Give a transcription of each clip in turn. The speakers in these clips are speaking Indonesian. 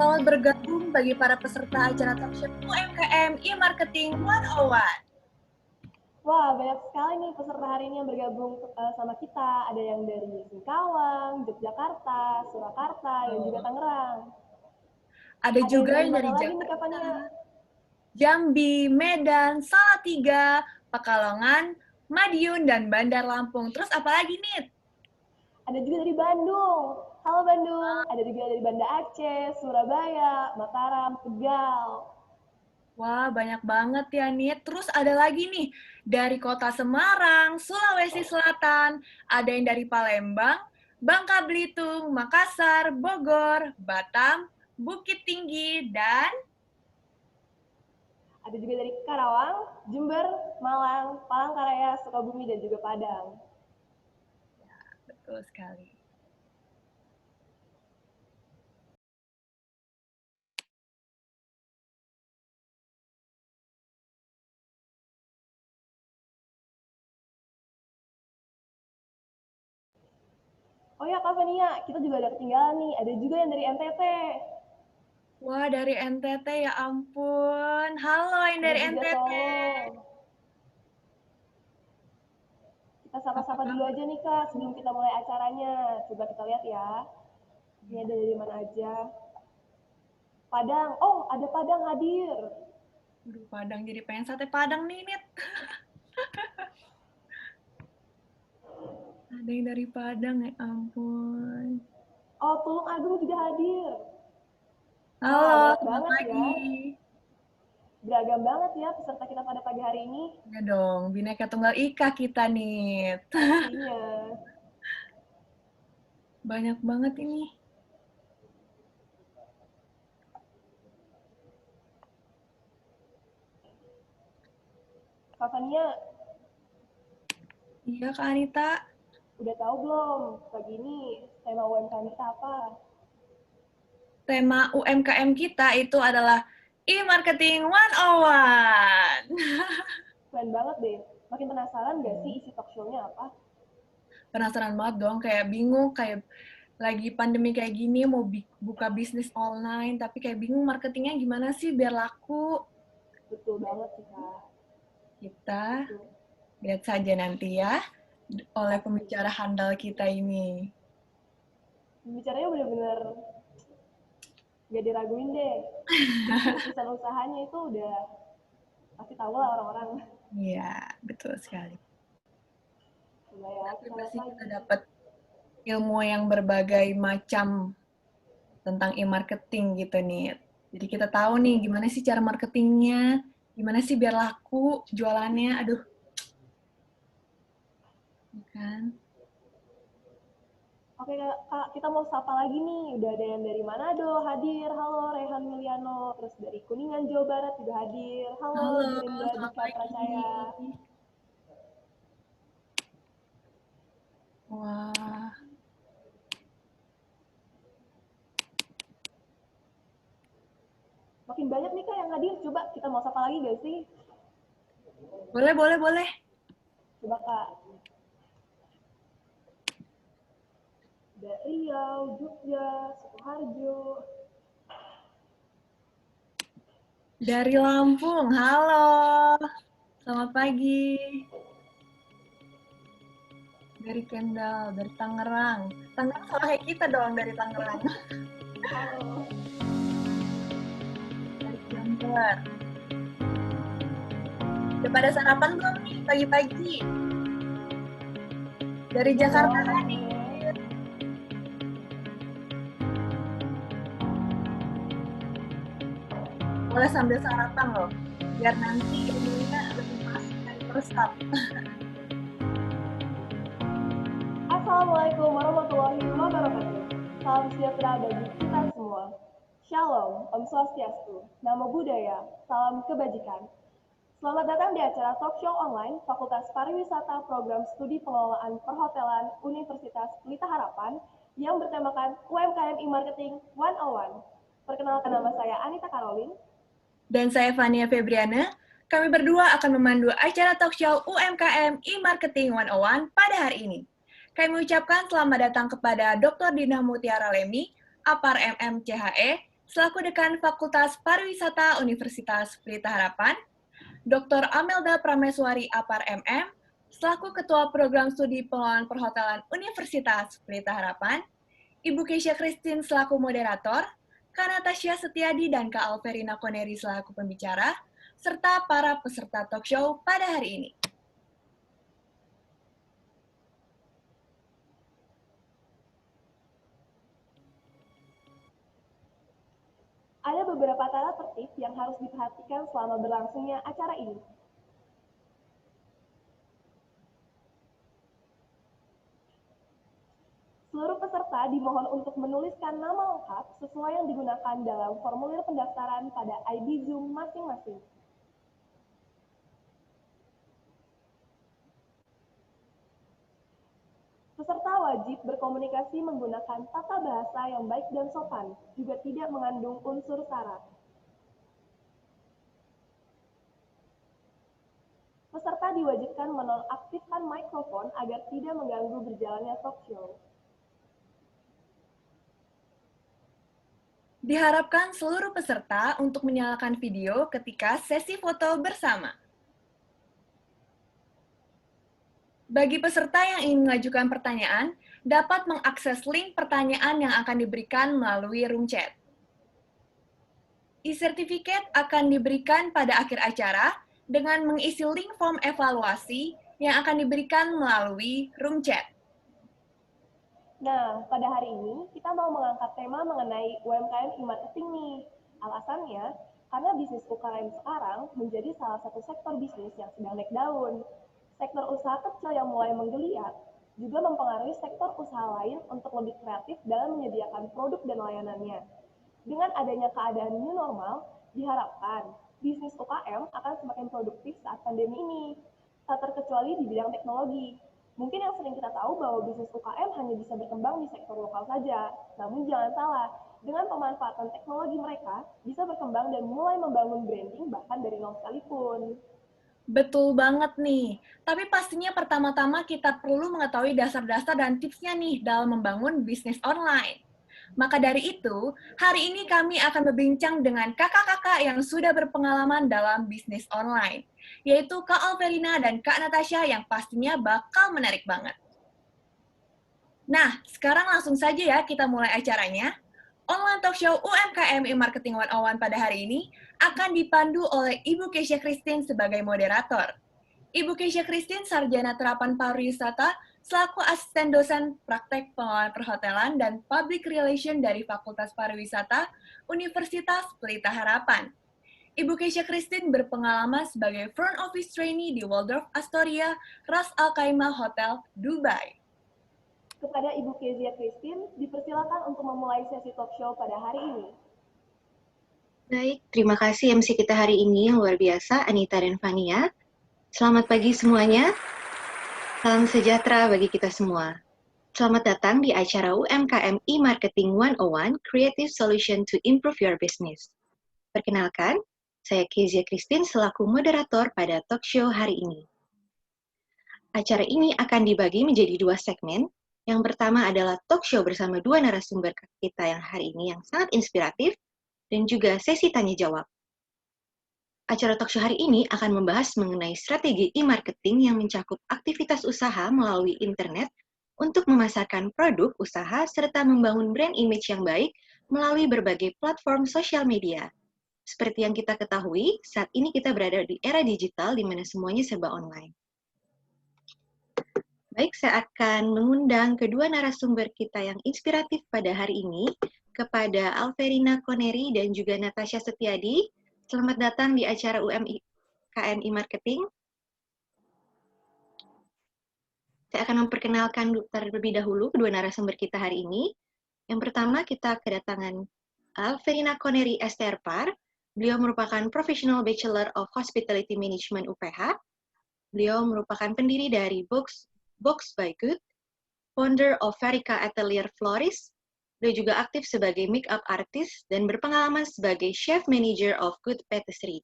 Selamat bergabung bagi para peserta acara talkshow UMKM e-Marketing 101. Wah, banyak sekali nih peserta hari ini yang bergabung sama kita. Ada yang dari Singkawang, Yogyakarta, Surakarta, dan juga Tangerang. Ada juga yang dari mana lagi nih, Jakarta, Kavania? Jambi, Medan, Salatiga, Pekalongan, Madiun, dan Bandar Lampung. Terus apa lagi nih? Ada juga dari Bandung. Halo Bandung. Ada juga dari Banda Aceh, Surabaya, Mataram, Tegal. Wah, banyak banget ya, Nit. Terus ada lagi nih, dari kota Semarang, Sulawesi Selatan, ada yang dari Palembang, Bangka Belitung, Makassar, Bogor, Batam, Bukit Tinggi, dan Ada juga dari Karawang, Jember, Malang, Palangkaraya, Sukabumi, dan juga Padang. betul sekali. Oh ya, Kavania, kita juga ada ketinggalan nih. Ada juga yang dari NTT. Wah, dari NTT ya ampun. Halo yang dari Ada juga NTT. Solo. Kita sapa-sapa dulu aja nih Kak, sebelum kita mulai acaranya. Coba kita lihat ya. Ini ada dari mana aja. Padang, oh ada Padang hadir. Aduh, Padang jadi pengen sate Padang nih, Nit. Ada yang dari Padang ya ampun. Oh Tulung Agung juga hadir. Wah Halo, banyak selamat banget pagi. ya. Beragam banget ya peserta kita pada pagi hari ini. Ya dong, Bhinneka Tunggal Ika kita, Nit. Pastinya. Banyak banget ini. Kak Fania, Iya, Kak Anita. udah tahu belum pagi ini tema UMKM kita apa? Tema UMKM kita itu adalah e-marketing 101. Keren banget deh. Makin penasaran gak sih isi talk show-nya apa? Penasaran banget dong, kayak bingung, kayak lagi pandemi kayak gini mau buka bisnis online, tapi kayak bingung marketingnya gimana sih biar laku. Betul banget sih Kak. Kita Betul. lihat saja nanti ya oleh Pasti. pembicara handal kita ini. Bicaranya bener-bener gak diraguin deh. Irisan usahanya itu udah pasti tahu lah orang-orang. Iya, betul sekali. Coba ya, Nanti kita lihat pasti kita lagi. dapat ilmu yang berbagai macam tentang e-marketing gitu nih. Jadi kita tahu nih gimana sih cara marketingnya, gimana sih biar laku jualannya. Aduh, kan? Oke Kak, kita mau sapa lagi nih. Udah ada yang dari Manado hadir. Halo Rehan Miliano. Terus dari Kuningan Jawa Barat juga hadir. Halo Halo, Gerinda selamat Dika pagi. Pracaya. Wah, Makin banyak nih Kak yang hadir. Coba kita mau sapa lagi gak sih? boleh, boleh, boleh. Coba Kak. Dari Riau, Jogja, Sukoharjo. Dari Lampung, halo. Selamat pagi. Dari Kendal, dari Tangerang. Tangerang sama kayak kita dong dari Tangerang. Halo. Dari Jember. Udah pada sarapan belum nih pagi-pagi? Dari Jakarta hadir. Boleh sambil sarapan loh, biar nanti ilmunya lebih masuk dan meresap. Assalamualaikum warahmatullahi wabarakatuh. Salam sejahtera bagi kita semua. Shalom, Om Swastiastu, Namo Buddhaya, salam kebajikan. Selamat datang di acara talk show online Fakultas Pariwisata Program Studi Pengelolaan Perhotelan Universitas Pelita Harapan yang bertemakan UMKM e-Marketing 101. Perkenalkan nama saya Anita Karolin. Dan saya Fania Febriana. Kami berdua akan memandu acara talk show UMKM e-Marketing 101 pada hari ini. Kami mengucapkan selamat datang kepada Dr. Dina Mutiara Lemi, APAR MM CHE, selaku Dekan Fakultas Pariwisata Universitas Pelita Harapan, Dr. Amelda Prameswari Apar MM, selaku Ketua Program Studi Pengelolaan Perhotelan Universitas Pelita Harapan, Ibu Keisha Christine selaku moderator, Kak Natasha Setiadi dan Kak Alverina Koneri selaku pembicara, serta para peserta talk show pada hari ini. Ada beberapa tata tertib yang harus diperhatikan selama berlangsungnya acara ini. Seluruh peserta dimohon untuk menuliskan nama lengkap sesuai yang digunakan dalam formulir pendaftaran pada ID Zoom masing-masing. Peserta wajib berkomunikasi menggunakan tata bahasa yang baik dan sopan, juga tidak mengandung unsur sara. Peserta diwajibkan menonaktifkan mikrofon agar tidak mengganggu berjalannya talk show. Diharapkan seluruh peserta untuk menyalakan video ketika sesi foto bersama. Bagi peserta yang ingin mengajukan pertanyaan, dapat mengakses link pertanyaan yang akan diberikan melalui room chat. E-Certificate akan diberikan pada akhir acara dengan mengisi link form evaluasi yang akan diberikan melalui room chat. Nah, pada hari ini kita mau mengangkat tema mengenai UMKM e-marketing nih. Alasannya, karena bisnis UKM sekarang menjadi salah satu sektor bisnis yang sedang naik daun. Sektor usaha kecil yang mulai menggeliat juga mempengaruhi sektor usaha lain untuk lebih kreatif dalam menyediakan produk dan layanannya. Dengan adanya keadaan new normal, diharapkan bisnis UKM akan semakin produktif saat pandemi ini, tak terkecuali di bidang teknologi. Mungkin yang sering kita tahu bahwa bisnis UKM hanya bisa berkembang di sektor lokal saja. Namun jangan salah, dengan pemanfaatan teknologi mereka bisa berkembang dan mulai membangun branding bahkan dari nol sekalipun. Betul banget nih. Tapi pastinya pertama-tama kita perlu mengetahui dasar-dasar dan tipsnya nih dalam membangun bisnis online. Maka dari itu, hari ini kami akan berbincang dengan kakak-kakak yang sudah berpengalaman dalam bisnis online, yaitu Kak Alverina dan Kak Natasha yang pastinya bakal menarik banget. Nah, sekarang langsung saja ya kita mulai acaranya. Online talk show UMKM e-Marketing 101 pada hari ini akan dipandu oleh Ibu Keisha Christine sebagai moderator. Ibu Keisha Christine, Sarjana Terapan Pariwisata, selaku asisten dosen praktek pengelolaan perhotelan dan public relation dari Fakultas Pariwisata Universitas Pelita Harapan. Ibu Keisha Christine berpengalaman sebagai front office trainee di Waldorf Astoria, Ras Al Khaimah Hotel, Dubai. Kepada Ibu Kezia Christine, dipersilakan untuk memulai sesi talk show pada hari ini. Baik, terima kasih MC kita hari ini yang luar biasa, Anita dan Fania. Selamat pagi semuanya. Salam sejahtera bagi kita semua. Selamat datang di acara UMKM e-Marketing 101, Creative Solution to Improve Your Business. Perkenalkan, saya Kezia Christine selaku moderator pada talk show hari ini. Acara ini akan dibagi menjadi dua segmen. Yang pertama adalah talk show bersama dua narasumber kita yang hari ini yang sangat inspiratif, dan juga sesi tanya-jawab. Acara talk show hari ini akan membahas mengenai strategi e-marketing yang mencakup aktivitas usaha melalui internet untuk memasarkan produk usaha serta membangun brand image yang baik melalui berbagai platform sosial media. Seperti yang kita ketahui, saat ini kita berada di era digital di mana semuanya serba online. Baik, saya akan mengundang kedua narasumber kita yang inspiratif pada hari ini, kepada Alverina Koneri dan juga Natasha Setiadi. Selamat datang di acara UMKM e-Marketing. Saya akan memperkenalkan terlebih dahulu kedua narasumber kita hari ini. Yang pertama kita kedatangan Alverina Koneri STRPAR. Beliau merupakan Professional Bachelor of Hospitality Management UPH. Beliau merupakan pendiri dari Box by Good, founder of Verica Atelier Florist. Beliau juga aktif sebagai make-up artist dan berpengalaman sebagai chef manager of Good Patisserie.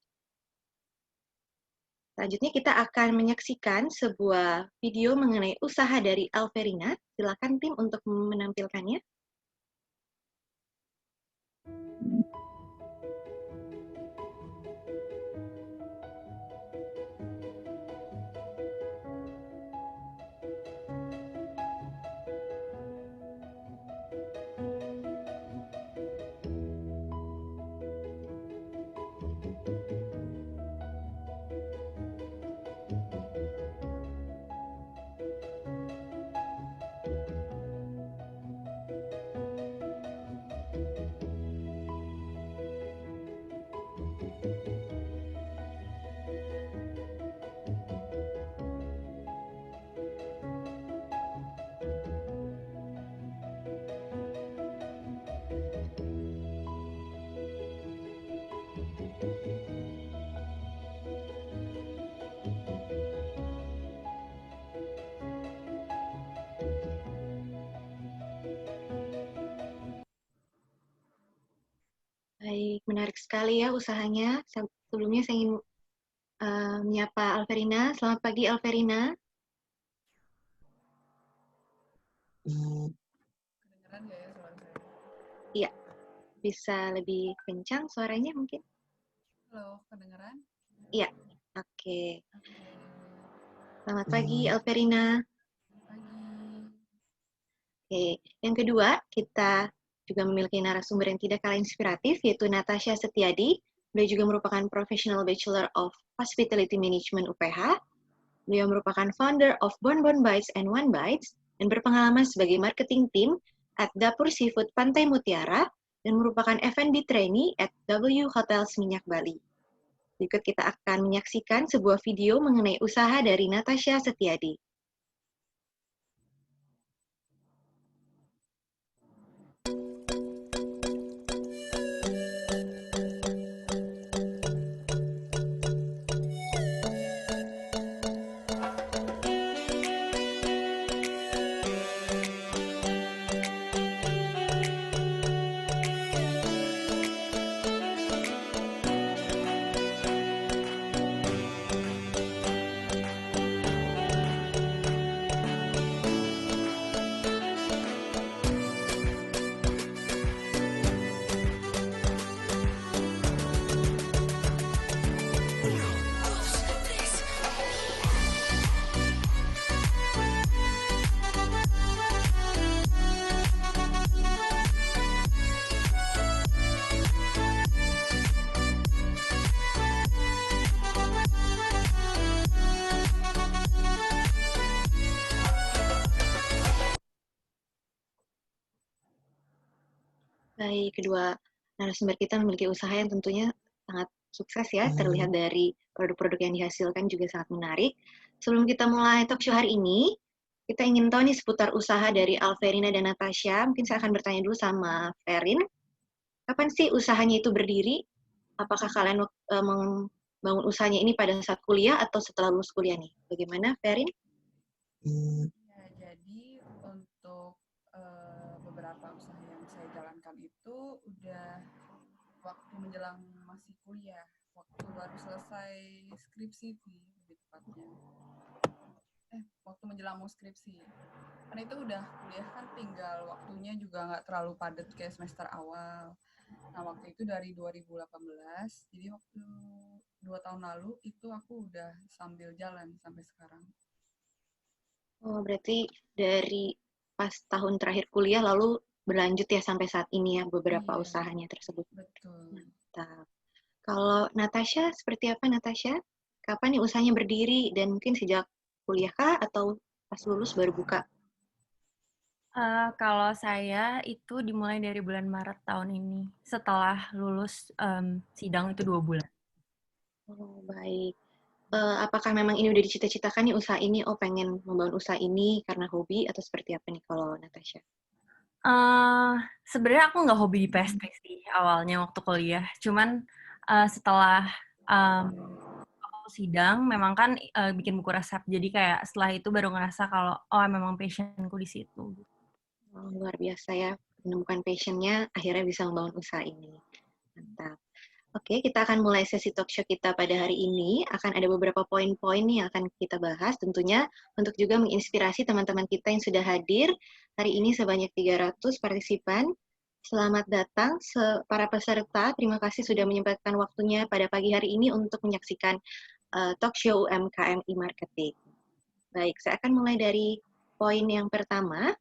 Selanjutnya kita akan menyaksikan sebuah video mengenai usaha dari Alverina. Silakan tim untuk menampilkannya. Baik, menarik sekali ya usahanya. Sebelumnya saya ingin menyapa Alverina. Selamat pagi, Alverina. Kedengeran nggak ya suara saya? Iya, bisa lebih kencang suaranya mungkin? Halo, kedengeran? Iya, oke. Oke, Selamat pagi, Alverina. pagi. Oke, yang kedua, kita juga memiliki narasumber yang tidak kalah inspiratif, yaitu Natasha Setiadi. Beliau juga merupakan Professional Bachelor of Hospitality Management UPH. Beliau merupakan founder of Bonbon Bites and One Bites, dan berpengalaman sebagai marketing team at Dapur Seafood Pantai Mutiara, dan merupakan F&B trainee at W Hotels Minyak Bali. Berikut kita akan menyaksikan sebuah video mengenai usaha dari Natasha Setiadi. Baik, kedua narasumber kita memiliki usaha yang tentunya sangat sukses ya, terlihat dari produk-produk yang dihasilkan juga sangat menarik. Sebelum kita mulai talk show hari ini, kita ingin tahu nih seputar usaha dari Alverina dan Natasha. Mungkin saya akan bertanya dulu sama Ferin, kapan sih usahanya itu berdiri? Apakah kalian membangun usahanya ini pada saat kuliah atau setelah lulus kuliah nih? Bagaimana, Ferin? Ya, jadi untuk beberapa usaha yang saya jalankan itu udah waktu menjelang masih kuliah, waktu baru selesai skripsi sih lebih tepatnya. Waktu menjelang mau skripsi. Karena itu udah kuliah kan tinggal waktunya juga nggak terlalu padat kayak semester awal. Nah, waktu itu dari 2018, jadi waktu 2 tahun lalu itu aku udah sambil jalan sampai sekarang. Oh, berarti dari pas tahun terakhir kuliah lalu berlanjut ya sampai saat ini ya beberapa Iya, usahanya tersebut. betul. Mantap. Kalau Natasha, seperti apa Natasha? Kapan nih usahanya berdiri dan mungkin sejak kuliah kah atau pas lulus baru buka? Kalau saya itu dimulai dari bulan Maret tahun ini, setelah lulus sidang itu 2 bulan. Oh, baik. Apakah memang ini udah dicita-citakan nih usaha ini? Oh, pengen membangun usaha ini karena hobi atau seperti apa nih kalau Natasha? Sebenarnya aku nggak hobi di pastry sih awalnya waktu kuliah. Cuman setelah aku sidang, memang kan bikin buku resep. Jadi kayak setelah itu baru ngerasa kalau oh memang passionku di situ. Oh, luar biasa ya, menemukan passion-nya, akhirnya bisa membangun usaha ini. Mantap. Oke, kita akan mulai sesi talk show kita pada hari ini. Akan ada beberapa poin-poin yang akan kita bahas tentunya untuk juga menginspirasi teman-teman kita yang sudah hadir. Hari ini sebanyak 300 partisipan. Selamat datang para peserta. Terima kasih sudah menyempatkan waktunya pada pagi hari ini untuk menyaksikan talk show UMKM e-marketing. Baik, saya akan mulai dari poin yang pertama.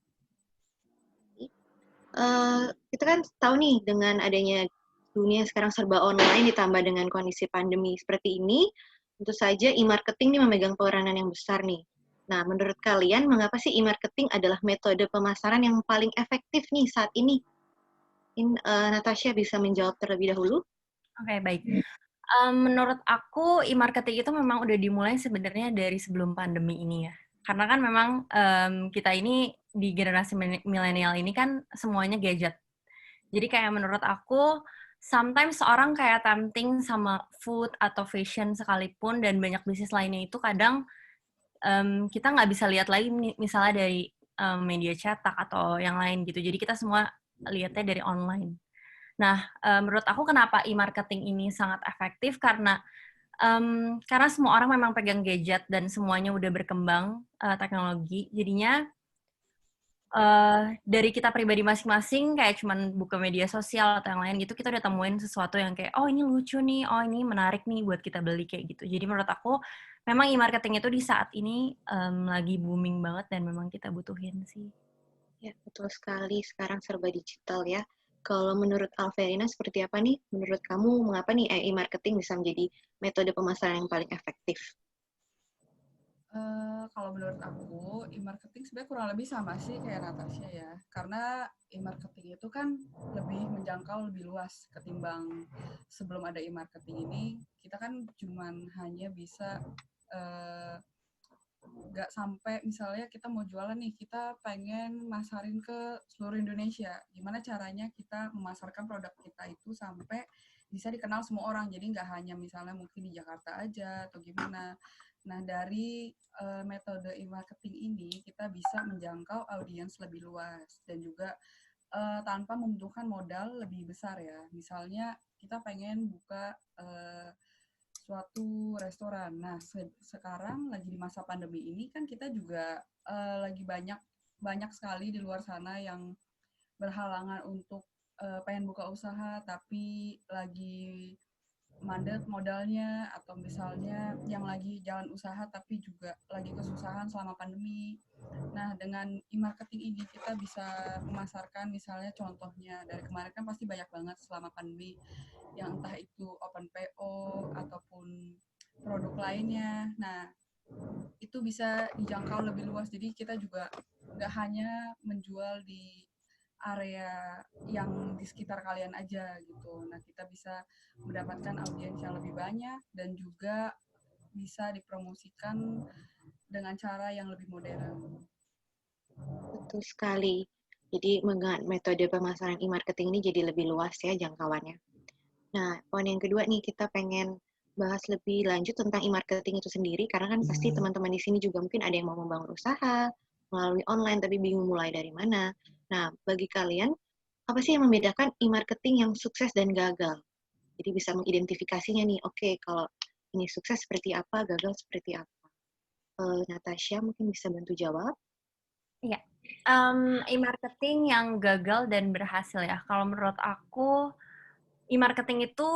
Kita kan tahu nih dengan adanya dunia sekarang serba online ditambah dengan kondisi pandemi seperti ini, tentu saja e-marketing ini memegang peranan yang besar nih. Nah, menurut kalian mengapa sih e-marketing adalah metode pemasaran yang paling efektif nih saat ini? Natasha bisa menjawab terlebih dahulu. Oke, baik. Menurut aku e-marketing itu memang udah dimulai sebenarnya dari sebelum pandemi ini ya. Karena kan memang kita ini di generasi milenial ini kan semuanya gadget. Jadi kayak menurut aku sometimes orang kayak tempting sama food atau fashion sekalipun dan banyak bisnis lainnya itu kadang kita nggak bisa lihat lagi misalnya dari media cetak atau yang lain gitu. Jadi kita semua lihatnya dari online. Nah, menurut aku kenapa e-marketing ini sangat efektif karena semua orang memang pegang gadget dan semuanya udah berkembang teknologi, jadinya dari kita pribadi masing-masing kayak cuman buka media sosial atau yang lain gitu, kita udah temuin sesuatu yang kayak, "Oh ini lucu nih, oh ini menarik nih buat kita beli," kayak gitu. Jadi menurut aku, memang e-marketing itu di saat ini, lagi booming banget dan memang kita butuhin sih. Ya, betul sekali. Sekarang serba digital ya. Kalau menurut Alverina seperti apa nih? Menurut kamu mengapa nih e-marketing bisa menjadi metode pemasaran yang paling efektif? Kalau menurut aku, e-marketing sebenarnya kurang lebih sama sih kayak Natasha ya. Karena e-marketing itu kan lebih menjangkau lebih luas ketimbang sebelum ada e-marketing ini. Kita kan cuman hanya bisa eh, nggak sampai misalnya kita mau jualan nih, kita pengen masarin ke seluruh Indonesia. Gimana caranya kita memasarkan produk kita itu sampai bisa dikenal semua orang. Jadi nggak hanya misalnya mungkin di Jakarta aja atau gimana. Nah, dari metode e-marketing ini kita bisa menjangkau audiens lebih luas dan juga tanpa membutuhkan modal lebih besar ya. Misalnya kita pengen buka suatu restoran. Nah, sekarang lagi di masa pandemi ini kan kita juga lagi banyak banyak sekali di luar sana yang berhalangan untuk pengen buka usaha tapi lagi mandek modalnya atau misalnya yang lagi jalan usaha tapi juga lagi kesusahan selama pandemi. Nah, dengan e-marketing ini kita bisa memasarkan misalnya contohnya dari kemarin kan pasti banyak banget selama pandemi yang entah itu open PO ataupun produk lainnya. Nah, itu bisa dijangkau lebih luas. Jadi kita juga nggak hanya menjual di area yang di sekitar kalian aja gitu. Nah, kita bisa mendapatkan audiens yang lebih banyak dan juga bisa dipromosikan dengan cara yang lebih modern. Betul sekali. Jadi metode pemasaran e-marketing ini jadi lebih luas ya jangkauannya. Nah, poin yang kedua nih, kita pengen bahas lebih lanjut tentang e-marketing itu sendiri, karena kan pasti teman-teman di sini juga mungkin ada yang mau membangun usaha melalui online, tapi bingung mulai dari mana. Nah, bagi kalian, apa sih yang membedakan e-marketing yang sukses dan gagal? Jadi bisa mengidentifikasinya nih, oke, kalau ini sukses seperti apa, gagal seperti apa. Natasha mungkin bisa bantu jawab. Iya, e-marketing yang gagal dan berhasil ya, kalau menurut aku, e-marketing itu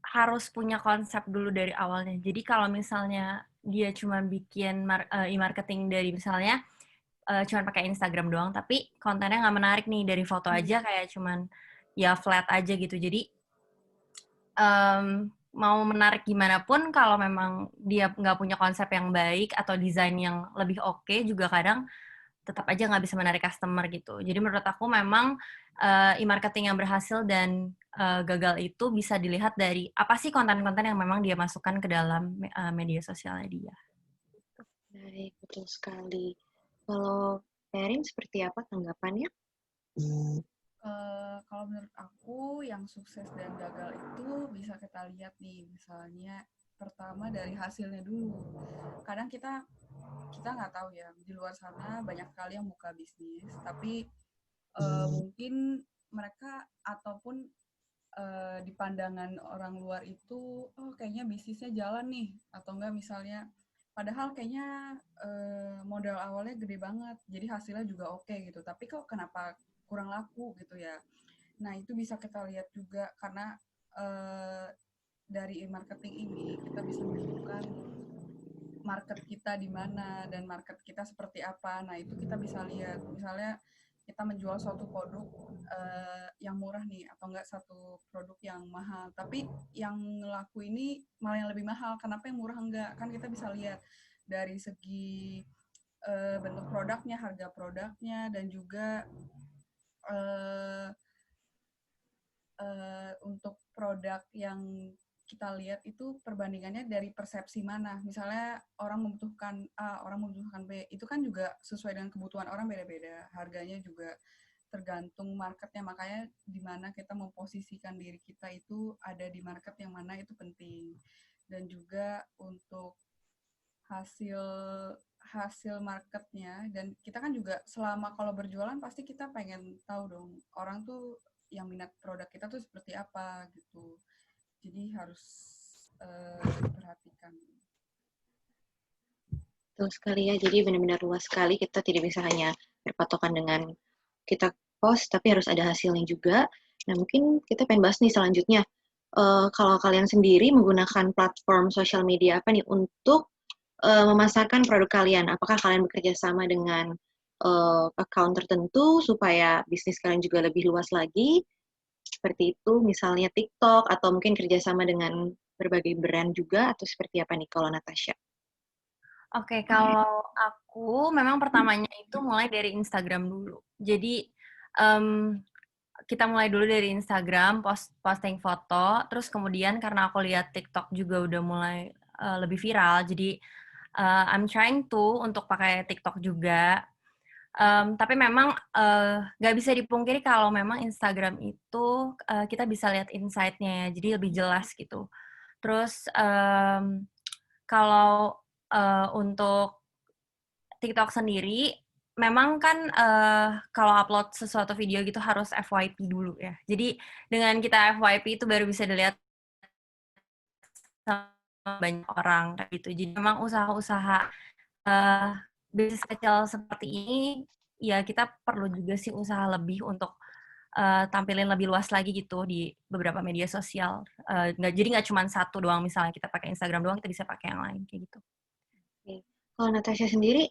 harus punya konsep dulu dari awalnya. Jadi kalau misalnya dia cuma bikin e-marketing dari misalnya cuma pakai Instagram doang, tapi kontennya nggak menarik nih dari foto aja kayak cuman ya flat aja gitu. Jadi mau menarik gimana pun kalau memang dia nggak punya konsep yang baik atau desain yang lebih oke juga kadang tetap aja nggak bisa menarik customer gitu. Jadi menurut aku memang e-marketing yang berhasil dan gagal itu bisa dilihat dari apa sih konten-konten yang memang dia masukkan ke dalam media sosialnya dia. Baik, betul sekali. Kalau Erin, seperti apa tanggapannya? Kalau menurut aku yang sukses dan gagal itu bisa kita lihat nih, misalnya pertama dari hasilnya dulu. Kadang kita nggak tahu ya, di luar sana banyak sekali yang buka bisnis, tapi mungkin mereka ataupun di pandangan orang luar itu, oh kayaknya bisnisnya jalan nih, atau enggak misalnya padahal kayaknya modal awalnya gede banget, jadi hasilnya juga oke gitu, tapi kok kenapa kurang laku gitu ya. Nah, itu bisa kita lihat juga karena dari marketing ini kita bisa menentukan market kita di mana dan market kita seperti apa. Nah, itu kita bisa lihat. Misalnya kita menjual suatu produk yang murah nih atau enggak satu produk yang mahal. Tapi yang laku ini malah yang lebih mahal. Kenapa yang murah enggak? Kan kita bisa lihat dari segi bentuk produknya, harga produknya dan juga uh, untuk produk yang kita lihat itu perbandingannya dari persepsi mana. Misalnya orang membutuhkan A, orang membutuhkan B. Itu kan juga sesuai dengan kebutuhan orang beda-beda. Harganya juga tergantung marketnya. Makanya di mana kita memposisikan diri kita itu ada di market yang mana itu penting. Dan juga untuk hasil hasil marketnya dan kita kan juga selama kalau berjualan pasti kita pengen tahu dong orang tuh yang minat produk kita tuh seperti apa gitu. Jadi harus diperhatikan. Betul sekali ya, jadi benar-benar luas sekali, kita tidak bisa hanya berpatokan dengan kita post, tapi harus ada hasilnya juga. Nah, mungkin kita pengen bahas nih selanjutnya, kalau kalian sendiri menggunakan platform sosial media apa nih untuk memasarkan produk kalian? Apakah kalian bekerja sama dengan account tertentu supaya bisnis kalian juga lebih luas lagi? Seperti itu, misalnya TikTok, atau mungkin kerjasama dengan berbagai brand juga, atau seperti apa nih kalau Natasha? Oke, kalau aku memang pertamanya itu mulai dari Instagram dulu. Jadi kita mulai dulu dari Instagram, posting foto, terus kemudian karena aku lihat TikTok juga udah mulai lebih viral, jadi I'm trying to untuk pakai TikTok juga. Tapi memang nggak bisa dipungkiri kalau memang Instagram itu kita bisa lihat insight-nya ya, jadi lebih jelas gitu. Terus kalau untuk TikTok sendiri, memang kan kalau upload sesuatu video gitu harus FYP dulu ya. Jadi dengan kita FYP itu baru bisa dilihat sama banyak orang kayak gitu. Jadi memang usaha-usaha uh, bisnis kecil seperti ini, ya kita perlu juga sih usaha lebih untuk tampilin lebih luas lagi gitu di beberapa media sosial. Jadi nggak cuma satu doang, misalnya kita pakai Instagram doang, kita bisa pakai yang lain kayak gitu. Oke. Kalau Natasha sendiri,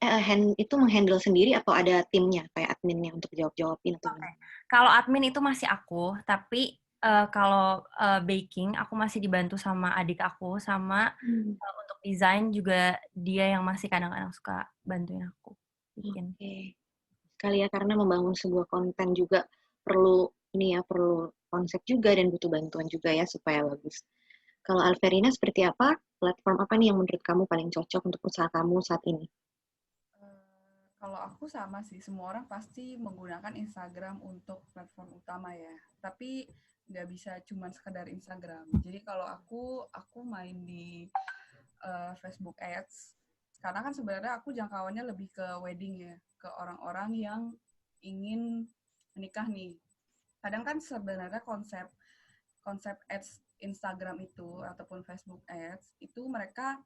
itu menghandle sendiri atau ada timnya, kayak adminnya untuk jawab-jawabin atau gimana? Kalau admin itu masih aku, tapi kalau baking aku masih dibantu sama adik aku, sama untuk desain juga dia yang masih kadang-kadang suka bantuin aku bikin. Oke. Sekali ya, karena membangun sebuah konten juga perlu ini ya, perlu konsep juga dan butuh bantuan juga ya supaya bagus. Kalau Alverina seperti apa? Platform apa nih yang menurut kamu paling cocok untuk usaha kamu saat ini? Kalau aku sama sih, semua orang pasti menggunakan Instagram untuk platform utama ya. Tapi nggak bisa cuma sekedar Instagram. Jadi kalau aku main di Facebook Ads. Karena kan sebenarnya aku jangkauannya lebih ke wedding ya, ke orang-orang yang ingin menikah nih. Kadang kan sebenarnya konsep konsep ads Instagram itu ataupun Facebook Ads itu mereka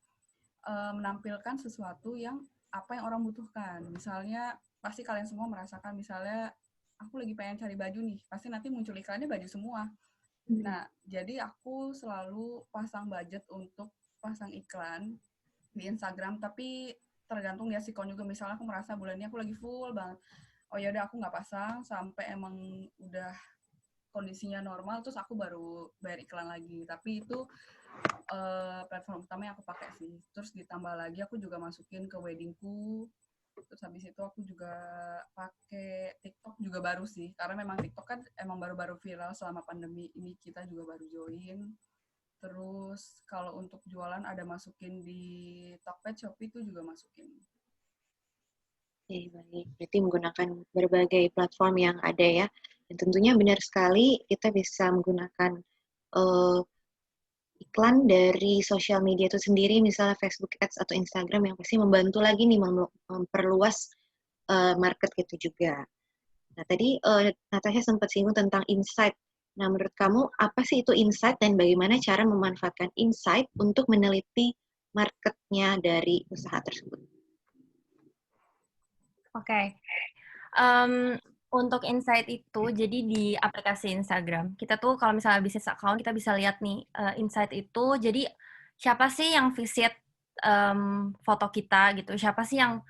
menampilkan sesuatu yang apa yang orang butuhkan. Misalnya pasti kalian semua merasakan misalnya aku lagi pengen cari baju nih, pasti nanti muncul iklannya baju semua. Nah, jadi aku selalu pasang budget untuk pasang iklan di Instagram, tapi tergantung ya sikon juga. Misalnya aku merasa bulan ini aku lagi full banget. Oh ya udah aku nggak pasang sampai emang udah kondisinya normal, terus aku baru bayar iklan lagi. Tapi itu platform utama yang aku pakai sih. Terus ditambah lagi aku juga masukin ke weddingku. Terus habis itu aku juga pakai TikTok juga baru sih. Karena memang TikTok kan emang baru-baru viral selama pandemi ini, kita juga baru join. Terus kalau untuk jualan ada masukin di Tokped, Shopee itu juga masukin. Oke, baik. Berarti menggunakan berbagai platform yang ada ya. Dan tentunya benar sekali kita bisa menggunakan iklan dari sosial media itu sendiri, misalnya Facebook Ads atau Instagram, yang pasti membantu lagi nih memperluas market gitu juga. Nah, tadi Natasha sempat singgung tentang insight. Nah, menurut kamu apa sih itu insight dan bagaimana cara memanfaatkan insight untuk meneliti marketnya dari usaha tersebut? Oke. Untuk insight itu, jadi di aplikasi Instagram, kita tuh kalau misalnya bisnis account, kita bisa lihat nih, insight itu, jadi siapa sih yang visit foto kita gitu, siapa sih yang,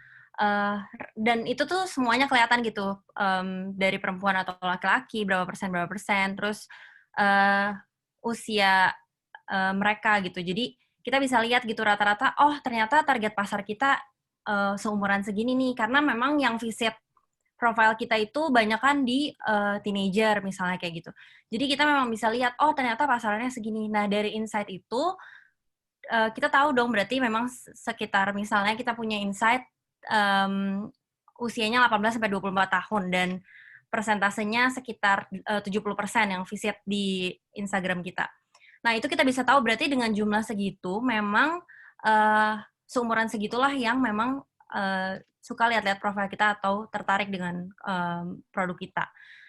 dan itu tuh semuanya kelihatan gitu, dari perempuan atau laki-laki, berapa persen, terus usia mereka gitu. Jadi kita bisa lihat gitu rata-rata, oh ternyata target pasar kita seumuran segini nih, karena memang yang visit profile kita itu banyak kan di teenager misalnya kayak gitu. Jadi kita memang bisa lihat, oh ternyata pasarannya segini. Nah dari insight itu, kita tahu dong berarti memang sekitar misalnya kita punya insight usianya 18-24 tahun dan persentasenya sekitar 70% yang visit di Instagram kita. Nah itu kita bisa tahu berarti dengan jumlah segitu memang seumuran segitulah yang memang suka lihat-lihat profil kita atau tertarik dengan produk kita.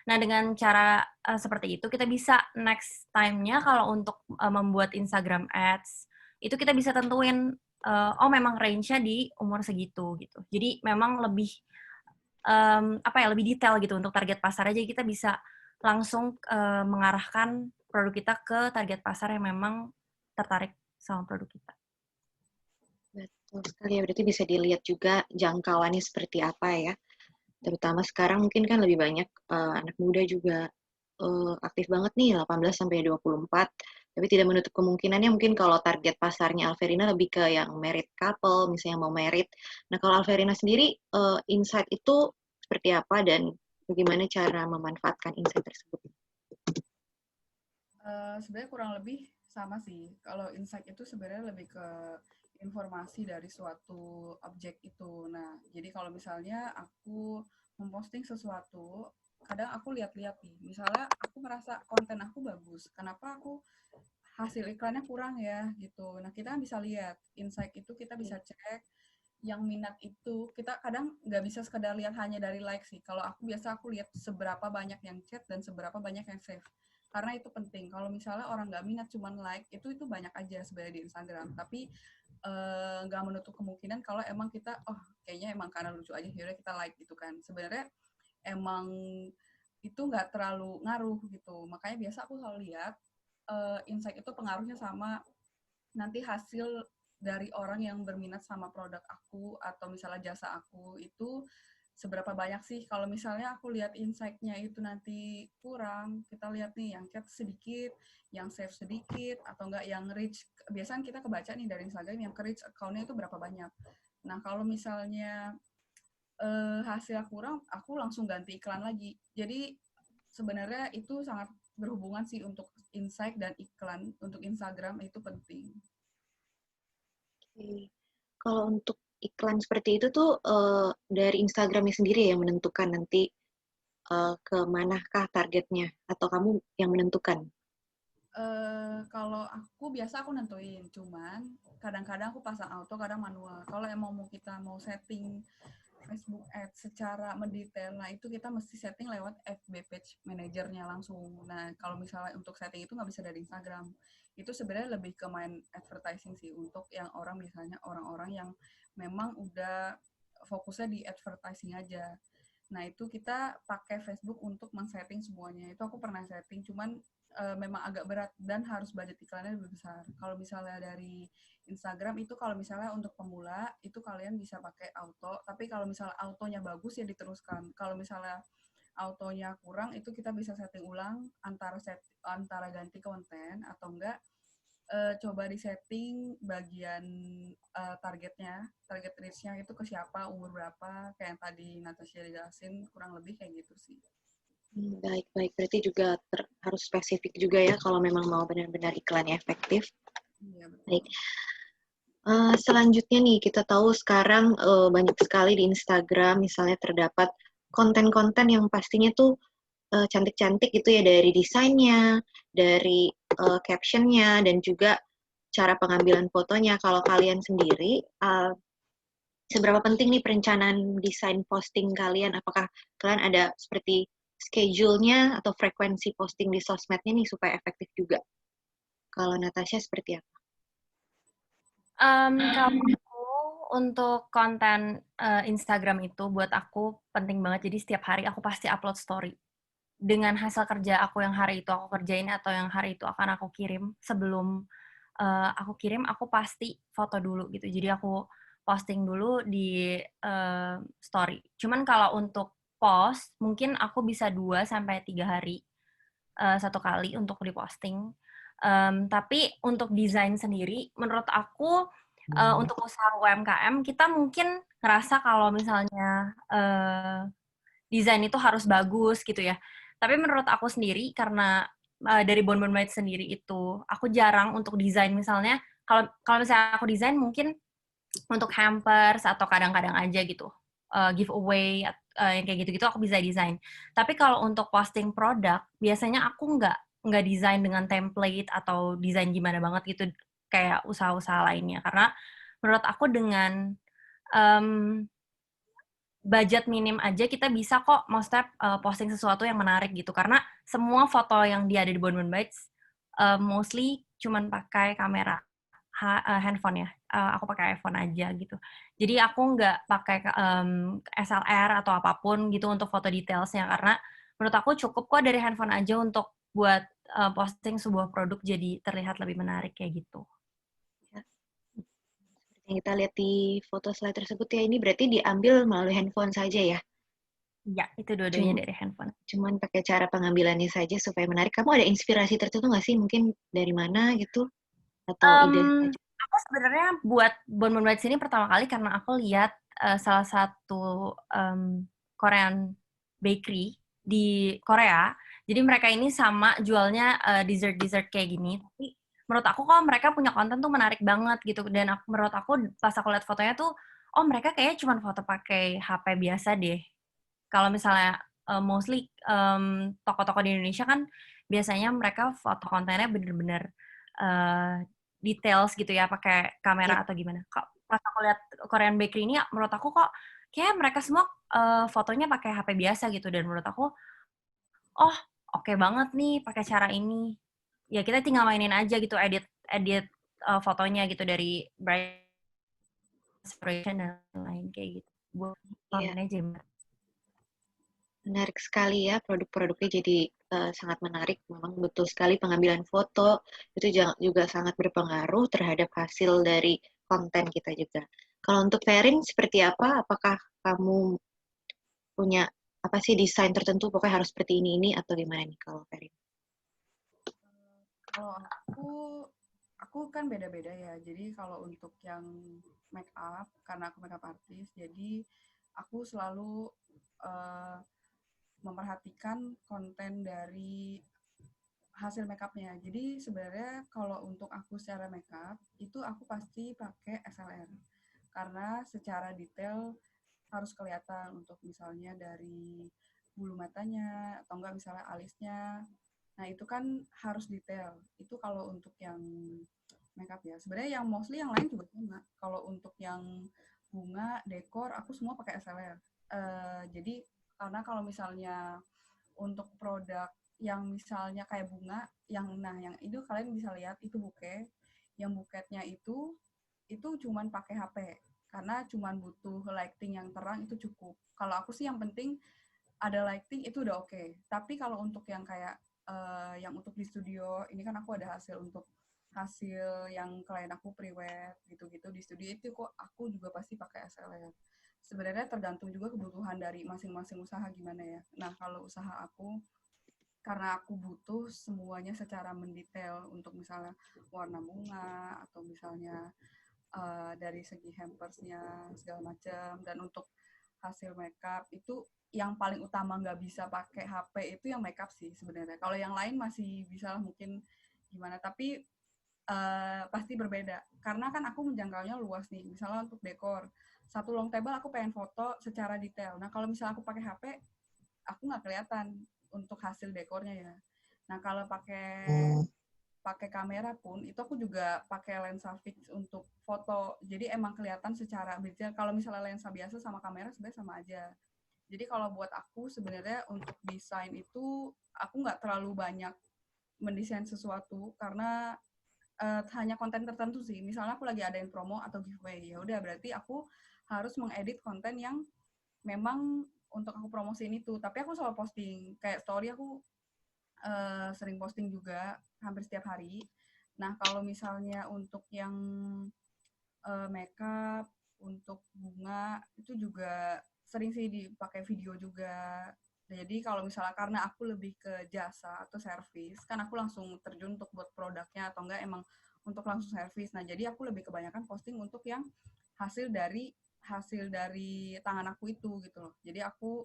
Nah, dengan cara seperti itu kita bisa next time-nya kalau untuk membuat Instagram Ads, itu kita bisa tentuin, oh memang range-nya di umur segitu gitu. Jadi memang lebih lebih detail gitu untuk target pasar aja kita bisa langsung mengarahkan produk kita ke target pasar yang memang tertarik sama produk kita. Betul sekali ya, berarti bisa dilihat juga jangkauannya seperti apa ya. Terutama sekarang mungkin kan lebih banyak anak muda juga aktif banget nih 18 sampai 24. Tapi tidak menutup kemungkinannya mungkin kalau target pasarnya Alverina lebih ke yang married couple, misalnya mau married. Nah, kalau Alverina sendiri insight itu seperti apa dan bagaimana cara memanfaatkan insight tersebut? Sebenarnya kurang lebih sama sih. Kalau insight itu sebenarnya lebih ke informasi dari suatu objek itu. Nah, jadi kalau misalnya aku memposting sesuatu, kadang aku lihat-lihat nih. Misalnya aku merasa konten aku bagus, kenapa aku hasil iklannya kurang ya gitu. Nah, kita kan bisa lihat insight itu, kita bisa cek yang minat itu. Kita kadang nggak bisa sekedar lihat hanya dari like sih. Kalau aku biasa aku lihat seberapa banyak yang chat dan seberapa banyak yang save, karena itu penting. Kalau misalnya orang nggak minat cuman like, itu banyak aja sebenarnya di Instagram, tapi nggak menutup kemungkinan kalau emang kita kayaknya emang karena lucu aja yaudah kita like gitu kan. Sebenarnya emang itu nggak terlalu ngaruh gitu. Makanya biasa aku selalu lihat insight itu pengaruhnya sama nanti hasil dari orang yang berminat sama produk aku atau misalnya jasa aku itu seberapa banyak sih. Kalau misalnya aku lihat insight-nya itu nanti kurang, kita lihat nih yang chat sedikit, yang save sedikit, atau enggak yang reach. Biasanya kita kebaca nih dari Instagram yang reach account-nya itu berapa banyak. Nah, kalau misalnya hasil kurang, aku langsung ganti iklan lagi. Jadi sebenarnya itu sangat berhubungan sih untuk insight dan iklan. Untuk Instagram itu penting. Oke. Kalau untuk iklan seperti itu tuh dari Instagramnya sendiri yang menentukan nanti ke manakah targetnya atau kamu yang menentukan? Kalau aku biasa aku nentuin, cuman kadang-kadang aku pasang auto, kadang manual. Kalau emang kita mau setting Facebook Ads secara mendetail, nah itu kita mesti setting lewat FB Page Manager-nya langsung. Nah, kalau misalnya untuk setting itu nggak bisa dari Instagram. Itu sebenarnya lebih ke main advertising sih, untuk yang orang misalnya orang-orang yang memang udah fokusnya di advertising aja. Nah, itu kita pakai Facebook untuk men-setting semuanya. Itu aku pernah setting, cuman memang agak berat dan harus budget iklannya lebih besar. Kalau misalnya dari Instagram itu kalau misalnya untuk pemula itu kalian bisa pakai auto, tapi kalau misalnya autonya bagus ya diteruskan. Kalau misalnya autonya kurang itu kita bisa setting ulang antara ganti konten atau enggak coba disetting bagian target reach-nya itu ke siapa, umur berapa, kayak yang tadi Natasha dijelasin, kurang lebih kayak gitu sih. Baik-baik, berarti juga harus spesifik juga ya kalau memang mau benar-benar iklannya efektif. Iya, betul. Baik. Selanjutnya nih, kita tahu sekarang banyak sekali di Instagram misalnya terdapat konten-konten yang pastinya tuh cantik-cantik gitu ya, dari desainnya, dari captionnya, dan juga cara pengambilan fotonya. Kalau kalian sendiri, seberapa penting nih perencanaan desain posting kalian? Apakah kalian ada seperti schedule-nya atau frekuensi posting di sosmednya nih supaya efektif juga? Kalau Natasha seperti apa? Kalau aku untuk konten Instagram itu buat aku penting banget. Jadi setiap hari aku pasti upload story dengan hasil kerja aku yang hari itu aku kerjain atau yang hari itu akan aku kirim. Sebelum aku kirim, aku pasti foto dulu gitu. Jadi aku posting dulu di story. Cuman kalau untuk post, mungkin aku bisa 2-3 hari satu kali untuk diposting. Tapi untuk desain sendiri, menurut aku untuk usaha UMKM, kita mungkin ngerasa kalau misalnya desain itu harus bagus gitu ya. Tapi menurut aku sendiri, karena dari Bon Bon Made sendiri itu, aku jarang untuk desain misalnya, kalau misalnya aku desain mungkin untuk hampers atau kadang-kadang aja gitu, giveaway, yang kayak gitu-gitu aku bisa desain. Tapi kalau untuk posting produk, biasanya aku nggak desain dengan template atau desain gimana banget gitu, kayak usaha-usaha lainnya. Karena menurut aku dengan budget minim aja kita bisa kok maksudnya posting sesuatu yang menarik gitu. Karena semua foto yang dia ada di Bon Bon Bites mostly cuman pakai kamera handphone ya. Aku pakai iPhone aja gitu. Jadi aku nggak pakai SLR atau apapun gitu untuk foto detailsnya karena menurut aku cukup kok dari handphone aja untuk buat posting sebuah produk jadi terlihat lebih menarik kayak gitu. Ya. Seperti yang kita lihat di foto slide tersebut ya, ini berarti diambil melalui handphone saja ya? Ya, itu dua-duanya Cum- dari handphone. Cuman pakai cara pengambilannya saja supaya menarik. Kamu ada inspirasi tertentu nggak sih? Mungkin dari mana gitu? Atau ide aja? Aku sebenarnya buat Bon Bon Bites ini pertama kali karena aku lihat salah satu Korean bakery di Korea. Jadi mereka ini sama jualnya dessert-dessert kayak gini. Tapi menurut aku kok mereka punya konten tuh menarik banget gitu. Dan menurut aku pas aku lihat fotonya tuh, oh mereka kayaknya cuma foto pakai HP biasa deh. Kalau misalnya mostly toko-toko di Indonesia kan biasanya mereka foto kontennya bener-bener details gitu ya, pakai kamera Yap. atau gimana. Pas aku lihat Korean Bakery ini, menurut aku kok kayak mereka semua fotonya pakai HP biasa gitu. Dan menurut aku, oh oke banget nih pakai cara ini. Ya kita tinggal mainin aja gitu, edit fotonya gitu dari bright inspiration dan lain kayak gitu. Buat Iya, kontennya aja. menarik sekali ya, produk-produknya jadi sangat menarik. Memang betul sekali pengambilan foto itu juga sangat berpengaruh terhadap hasil dari konten kita juga. Kalau untuk Ferin seperti apa? Apakah kamu punya apa sih desain tertentu pokoknya harus seperti ini atau gimana nih kalau Ferin? Kalau aku kan beda-beda ya. Jadi kalau untuk yang make up, karena aku makeup artist, jadi aku selalu uh, memperhatikan konten dari hasil makeupnya. Jadi sebenarnya kalau untuk aku secara makeup itu aku pasti pakai SLR karena secara detail harus kelihatan untuk misalnya dari bulu matanya atau enggak misalnya alisnya. Nah, itu kan harus detail. Itu kalau untuk yang makeup ya. Sebenarnya yang mostly yang lain juga sama. Kalau untuk yang bunga, dekor, aku semua pakai SLR. Jadi karena kalau misalnya untuk produk yang misalnya kayak bunga, yang itu kalian bisa lihat itu buket. Yang buketnya itu cuman pakai HP karena cuman butuh lighting yang terang itu cukup. Kalau aku sih yang penting ada lighting itu udah oke. Tapi kalau untuk yang kayak yang untuk di studio, ini kan aku ada hasil yang klien aku pre-wed gitu-gitu di studio itu kok aku juga pasti pakai SLR. Sebenarnya tergantung juga kebutuhan dari masing-masing usaha gimana ya. Nah, kalau usaha aku karena aku butuh semuanya secara mendetail untuk misalnya warna bunga atau misalnya dari segi hampersnya segala macam dan untuk hasil makeup itu yang paling utama nggak bisa pakai HP itu yang makeup sih sebenarnya. Kalau yang lain masih bisa mungkin gimana tapi pasti berbeda karena kan aku menjangkaunya luas nih. Misalnya untuk dekor satu long table aku pengen foto secara detail. Nah kalau misalnya aku pakai HP aku nggak kelihatan untuk hasil dekornya ya. Nah kalau pakai pakai kamera pun itu aku juga pakai lensa fix untuk foto. Jadi emang kelihatan secara detail. Kalau misalnya lensa biasa sama kamera sebenarnya sama aja. Jadi kalau buat aku sebenarnya untuk desain itu aku nggak terlalu banyak mendesain sesuatu karena hanya konten tertentu sih. Misalnya aku lagi adain promo atau giveaway, ya udah berarti aku harus mengedit konten yang memang untuk aku promosiin itu. Tapi aku selalu posting kayak story aku sering posting juga hampir setiap hari. Nah, kalau misalnya untuk yang makeup, untuk bunga, itu juga sering sih dipakai video juga. Jadi kalau misalnya karena aku lebih ke jasa atau servis, kan aku langsung terjun untuk buat produknya atau enggak emang untuk langsung servis. Nah, jadi aku lebih kebanyakan posting untuk yang hasil dari tangan aku itu gitu loh. Jadi aku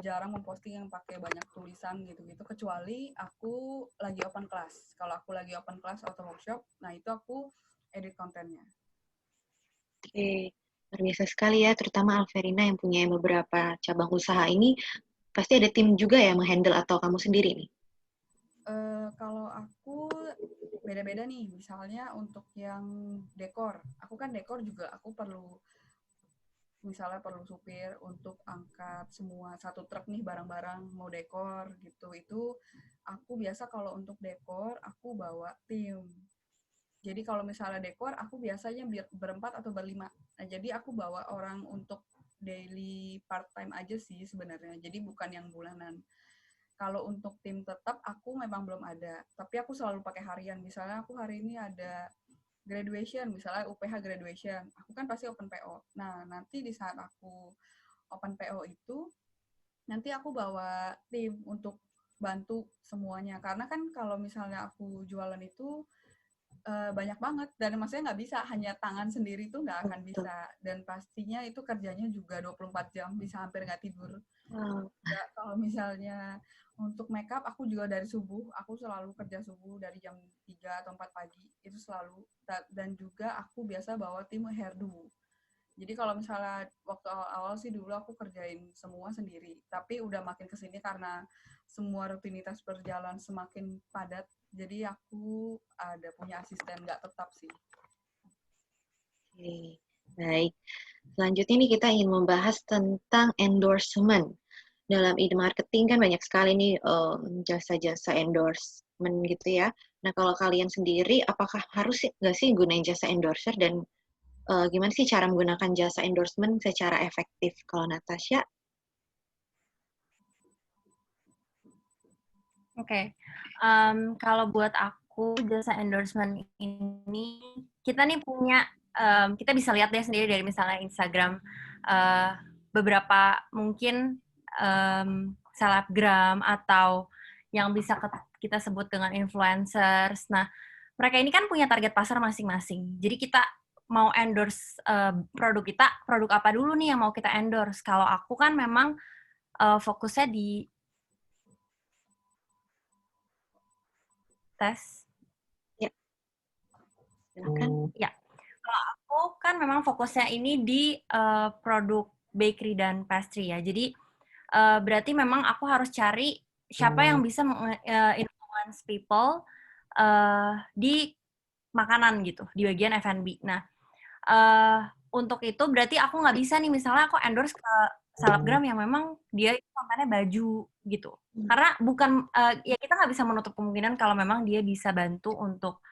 jarang memposting yang pakai banyak tulisan gitu-gitu kecuali aku lagi open class. Kalau aku lagi open class atau workshop, nah itu aku edit kontennya. Oke, luar biasa sekali ya, terutama Alverina yang punya beberapa cabang usaha ini, pasti ada tim juga ya menghandle atau kamu sendiri nih? Kalau aku beda-beda nih, misalnya untuk yang dekor, aku kan dekor juga aku perlu misalnya perlu supir untuk angkat semua satu truk nih barang-barang mau dekor gitu. Itu aku biasa kalau untuk dekor aku bawa tim. Jadi kalau misalnya dekor aku biasanya berempat atau berlima. Nah, jadi aku bawa orang untuk daily part time aja sih sebenarnya. Jadi bukan yang bulanan. Kalau untuk tim tetap aku memang belum ada, tapi aku selalu pakai harian. Misalnya aku hari ini ada graduation, misalnya UPH graduation, aku kan pasti open PO. Nah, nanti di saat aku open PO itu, nanti aku bawa tim untuk bantu semuanya. Karena kan kalau misalnya aku jualan itu banyak banget, dan maksudnya nggak bisa, hanya tangan sendiri tuh nggak akan Betul. bisa. Dan pastinya itu kerjanya juga 24 jam, bisa hampir nggak tidur. Wow. Nggak, kalau misalnya untuk makeup aku juga dari subuh, aku selalu kerja subuh dari jam 3 atau 4 pagi, itu selalu. Dan juga aku biasa bawa tim hairdo. Jadi kalau misalnya waktu awal-awal sih dulu aku kerjain semua sendiri, tapi udah makin kesini karena semua rutinitas berjalan semakin padat, jadi aku ada punya asisten nggak tetap sih. Oke, baik. Selanjutnya nih kita ingin membahas tentang endorsement. Dalam ide marketing kan banyak sekali nih jasa-jasa endorsement gitu ya. Nah kalau kalian sendiri, apakah harus nggak sih gunain jasa endorser dan gimana sih cara menggunakan jasa endorsement secara efektif? Kalau Natasha, Oke, kalau buat aku jasa endorsement ini kita nih punya, kita bisa lihat deh sendiri dari misalnya Instagram, beberapa mungkin selebgram atau yang bisa kita sebut dengan influencers. Nah, mereka ini kan punya target pasar masing-masing. Jadi kita mau endorse produk kita, produk apa dulu nih yang mau kita endorse? Kalau aku kan memang fokusnya di tes. ya silakan. Ya, kalau aku kan memang fokusnya ini di produk bakery dan pastry ya. Jadi berarti memang aku harus cari siapa yang bisa influence people di makanan gitu, di bagian F&B. Nah, uh, untuk itu berarti aku nggak bisa nih misalnya aku endorse ke selebgram yang memang dia itu kontennya baju gitu. Karena bukan ya kita nggak bisa menutup kemungkinan kalau memang dia bisa bantu untuk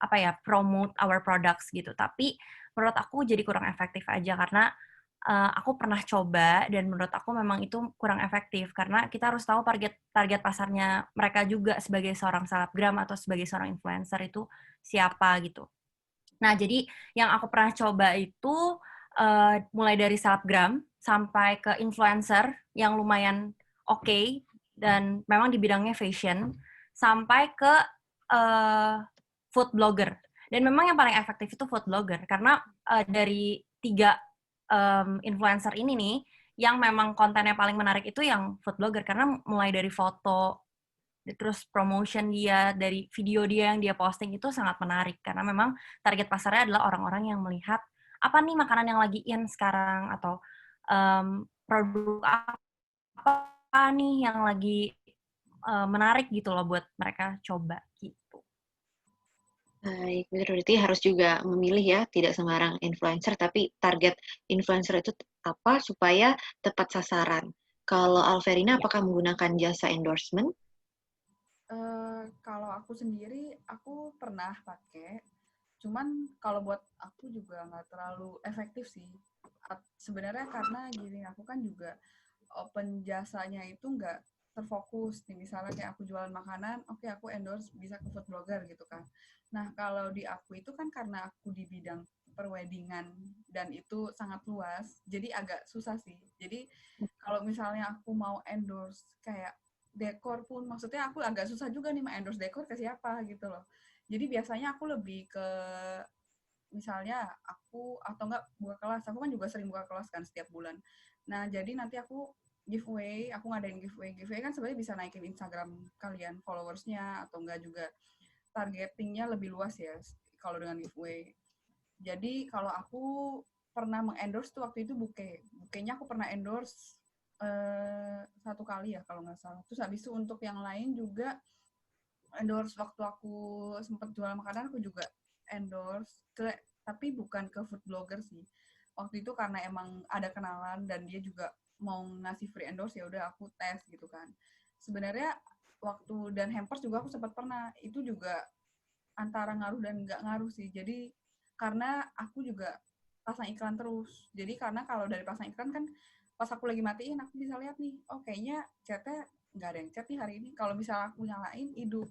apa ya promote our products gitu. Tapi menurut aku jadi kurang efektif aja karena aku pernah coba dan menurut aku memang itu kurang efektif karena kita harus tahu target pasarnya mereka juga sebagai seorang selebgram atau sebagai seorang influencer itu siapa gitu. Nah, jadi yang aku pernah coba itu mulai dari selebgram sampai ke influencer yang lumayan oke dan memang di bidangnya fashion sampai ke food blogger. Dan memang yang paling efektif itu food blogger karena dari 3 influencer ini nih yang memang kontennya paling menarik itu yang food blogger karena mulai dari foto terus promotion dia dari video dia yang dia posting itu sangat menarik karena memang target pasarnya adalah orang-orang yang melihat apa nih makanan yang lagi in sekarang atau produk apa nih yang lagi menarik gitu loh buat mereka coba gitu. Baik, berarti harus juga memilih ya, tidak sembarang influencer, tapi target influencer itu apa supaya tepat sasaran. Kalau Alverina, Ya. apakah menggunakan jasa endorsement? Kalau aku sendiri, aku pernah pakai, cuman kalau buat aku juga nggak terlalu efektif sih. Sebenarnya karena gini, aku kan juga open jasanya itu nggak terfokus nih, misalnya kayak aku jualan makanan, oke aku endorse bisa ke food blogger gitu kan. Nah kalau di aku itu kan karena aku di bidang perweddingan dan itu sangat luas, jadi agak susah sih. Jadi kalau misalnya aku mau endorse kayak dekor pun, maksudnya aku agak susah juga nih endorse dekor ke siapa gitu loh. Jadi biasanya aku lebih ke misalnya aku atau enggak buka kelas, aku kan juga sering buka kelas kan setiap bulan. Nah jadi nanti aku giveaway, aku ngadain giveaway kan sebenarnya bisa naikin Instagram kalian followersnya atau enggak juga targetingnya lebih luas ya kalau dengan giveaway. Jadi kalau aku pernah mengendorse tuh waktu itu bukenya aku pernah endorse 1 kali ya kalau nggak salah. Terus habis itu untuk yang lain juga endorse waktu aku sempat jual makanan aku juga endorse tapi bukan ke food blogger sih. waktu itu karena emang ada kenalan dan dia juga mau ngasih free endorse, ya udah aku tes gitu kan. Sebenarnya waktu dan hampers juga aku sempat pernah, itu juga antara ngaruh dan nggak ngaruh sih. Jadi karena aku juga pasang iklan terus. Jadi karena kalau dari pasang iklan kan pas aku lagi matiin aku bisa lihat nih, oh kayaknya chatnya nggak ada yang chat nih hari ini. Kalau misalnya aku nyalain hidup,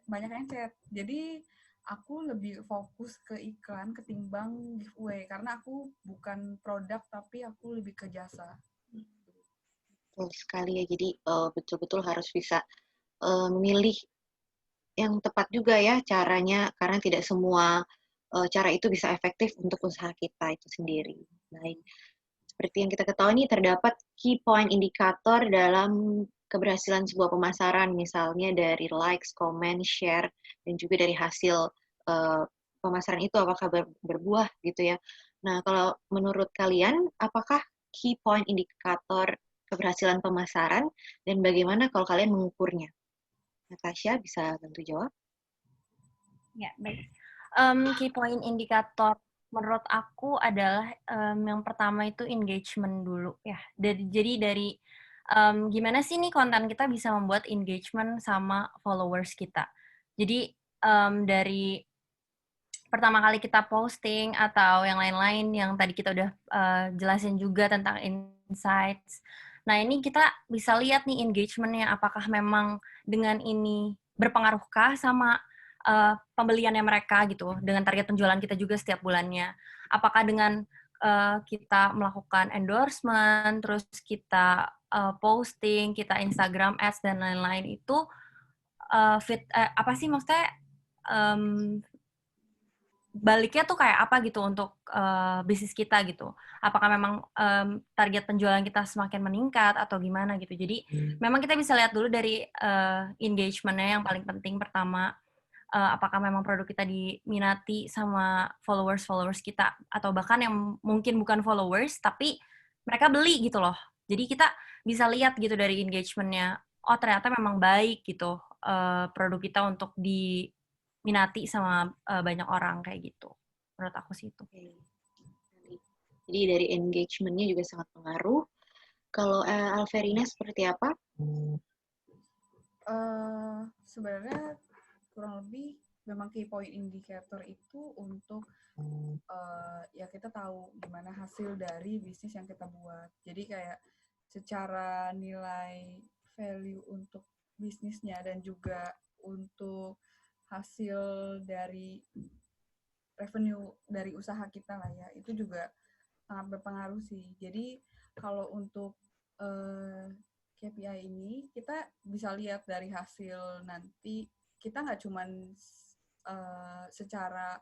banyak yang chat. Jadi aku lebih fokus ke iklan ketimbang giveaway karena aku bukan produk tapi aku lebih ke jasa. Betul sekali ya. Jadi betul-betul harus bisa memilih yang tepat juga ya caranya, karena tidak semua cara itu bisa efektif untuk usaha kita itu sendiri. Baik. Seperti yang kita ketahui ini terdapat key point indikator dalam keberhasilan sebuah pemasaran, misalnya dari likes, comment, share, dan juga dari hasil pemasaran itu apakah berbuah gitu ya. Nah, kalau menurut kalian, apakah key point indikator keberhasilan pemasaran dan bagaimana kalau kalian mengukurnya? Natasha bisa bantu jawab? Ya, baik. Key point indikator menurut aku adalah yang pertama itu engagement dulu ya. Jadi dari gimana sih nih konten kita bisa membuat engagement sama followers kita. Jadi dari pertama kali kita posting atau yang lain-lain yang tadi kita udah jelasin juga tentang insights. Nah, ini kita bisa lihat nih engagement-nya, apakah memang dengan ini berpengaruhkah sama pembeliannya mereka gitu, dengan target penjualan kita juga setiap bulannya. Apakah dengan kita melakukan endorsement, terus kita posting, kita Instagram ads dan lain-lain itu apa sih maksudnya baliknya tuh kayak apa gitu untuk bisnis kita gitu. Apakah memang target penjualan kita semakin meningkat atau gimana gitu. Jadi memang kita bisa lihat dulu dari engagement-nya yang paling penting pertama. Apakah memang produk kita diminati sama followers kita atau bahkan yang mungkin bukan followers tapi mereka beli gitu loh. Jadi kita bisa lihat gitu dari engagement-nya. Oh ternyata memang baik gitu produk kita untuk diminati sama banyak orang kayak gitu. Menurut aku sih itu. Jadi dari engagement-nya juga sangat pengaruh. Kalau Alverina seperti apa? Sebenarnya kurang lebih memang key point indicator itu untuk ya kita tahu gimana hasil dari bisnis yang kita buat. Jadi kayak secara nilai value untuk bisnisnya dan juga untuk hasil dari revenue dari usaha kita lah ya, itu juga sangat berpengaruh sih. Jadi kalau untuk KPI ini kita bisa lihat dari hasil nanti, kita nggak cuman secara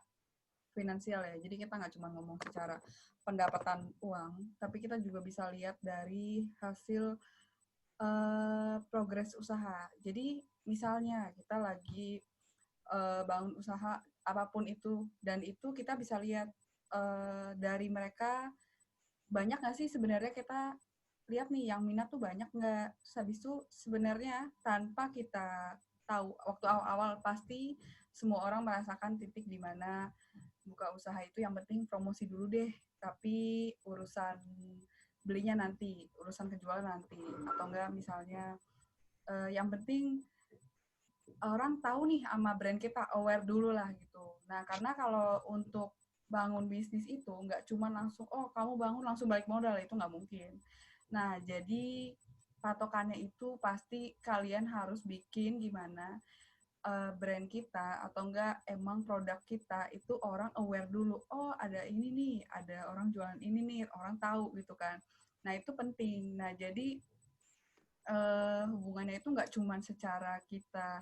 finansial ya, jadi kita nggak cuma ngomong secara pendapatan uang, tapi kita juga bisa lihat dari hasil progres usaha. Jadi misalnya kita lagi bangun usaha apapun itu, dan itu kita bisa lihat dari mereka banyak nggak sih sebenarnya, kita lihat nih yang minat tuh banyak nggak. Terus habis itu sebenarnya tanpa kita tahu, waktu awal-awal pasti semua orang merasakan titik di mana buka usaha itu yang penting promosi dulu deh, tapi urusan belinya nanti, urusan kejualan nanti, atau enggak misalnya yang penting orang tahu nih sama brand kita, aware dulu lah gitu. Nah, karena kalau untuk bangun bisnis itu nggak cuma langsung, oh kamu bangun langsung balik modal, itu nggak mungkin. Nah, jadi patokannya itu pasti kalian harus bikin gimana brand kita atau enggak emang produk kita itu orang aware dulu. Oh, ada ini nih, ada orang jualan ini nih, orang tahu gitu kan. Nah, itu penting. Nah, jadi hubungannya itu nggak cuma secara kita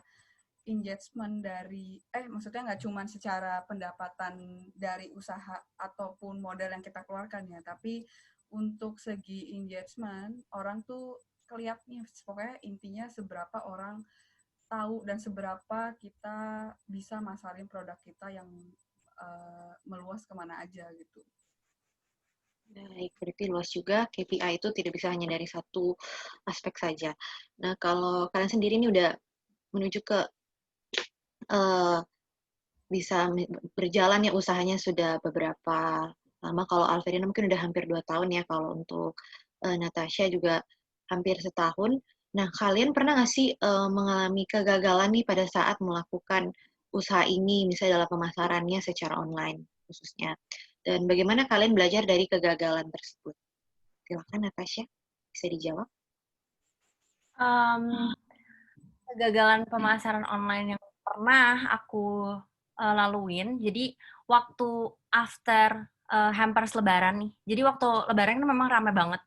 engagement dari maksudnya nggak cuma secara pendapatan dari usaha ataupun modal yang kita keluarkan ya, tapi untuk segi engagement orang tuh kelihatannya, pokoknya intinya seberapa orang tahu dan seberapa kita bisa masarin produk kita yang meluas kemana aja gitu. Baik, berarti luas juga. KPI itu tidak bisa hanya dari satu aspek saja. Nah, kalau kalian sendiri ini udah menuju ke bisa berjalan ya usahanya sudah beberapa lama. Kalau Alverina mungkin udah hampir 2 tahun ya, kalau untuk Natasha juga hampir setahun. Nah, kalian pernah nggak sih mengalami kegagalan nih pada saat melakukan usaha ini, misalnya dalam pemasarannya secara online khususnya? Dan bagaimana kalian belajar dari kegagalan tersebut? Silakan Natasha, bisa dijawab. Kegagalan pemasaran online yang pernah aku laluin, jadi waktu after hampers Lebaran nih. Jadi waktu Lebaran kan memang ramai banget.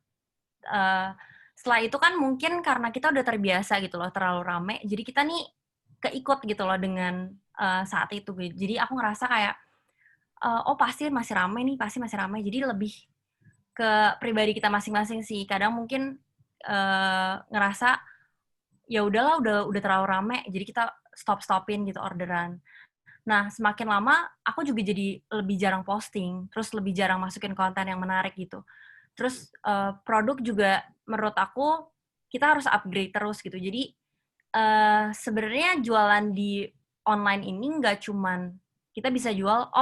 Setelah itu kan mungkin karena kita udah terbiasa gitu loh, terlalu rame, jadi kita nih keikut gitu loh dengan saat itu. Jadi aku ngerasa kayak, oh pasti masih ramai nih, pasti masih ramai. Jadi lebih ke pribadi kita masing-masing sih. Kadang mungkin ngerasa ya udahlah udah terlalu rame, jadi kita stopin gitu orderan. Nah, semakin lama aku juga jadi lebih jarang posting, terus lebih jarang masukin konten yang menarik gitu. Terus produk juga menurut aku kita harus upgrade terus gitu. Jadi sebenarnya jualan di online ini nggak cuman kita bisa jual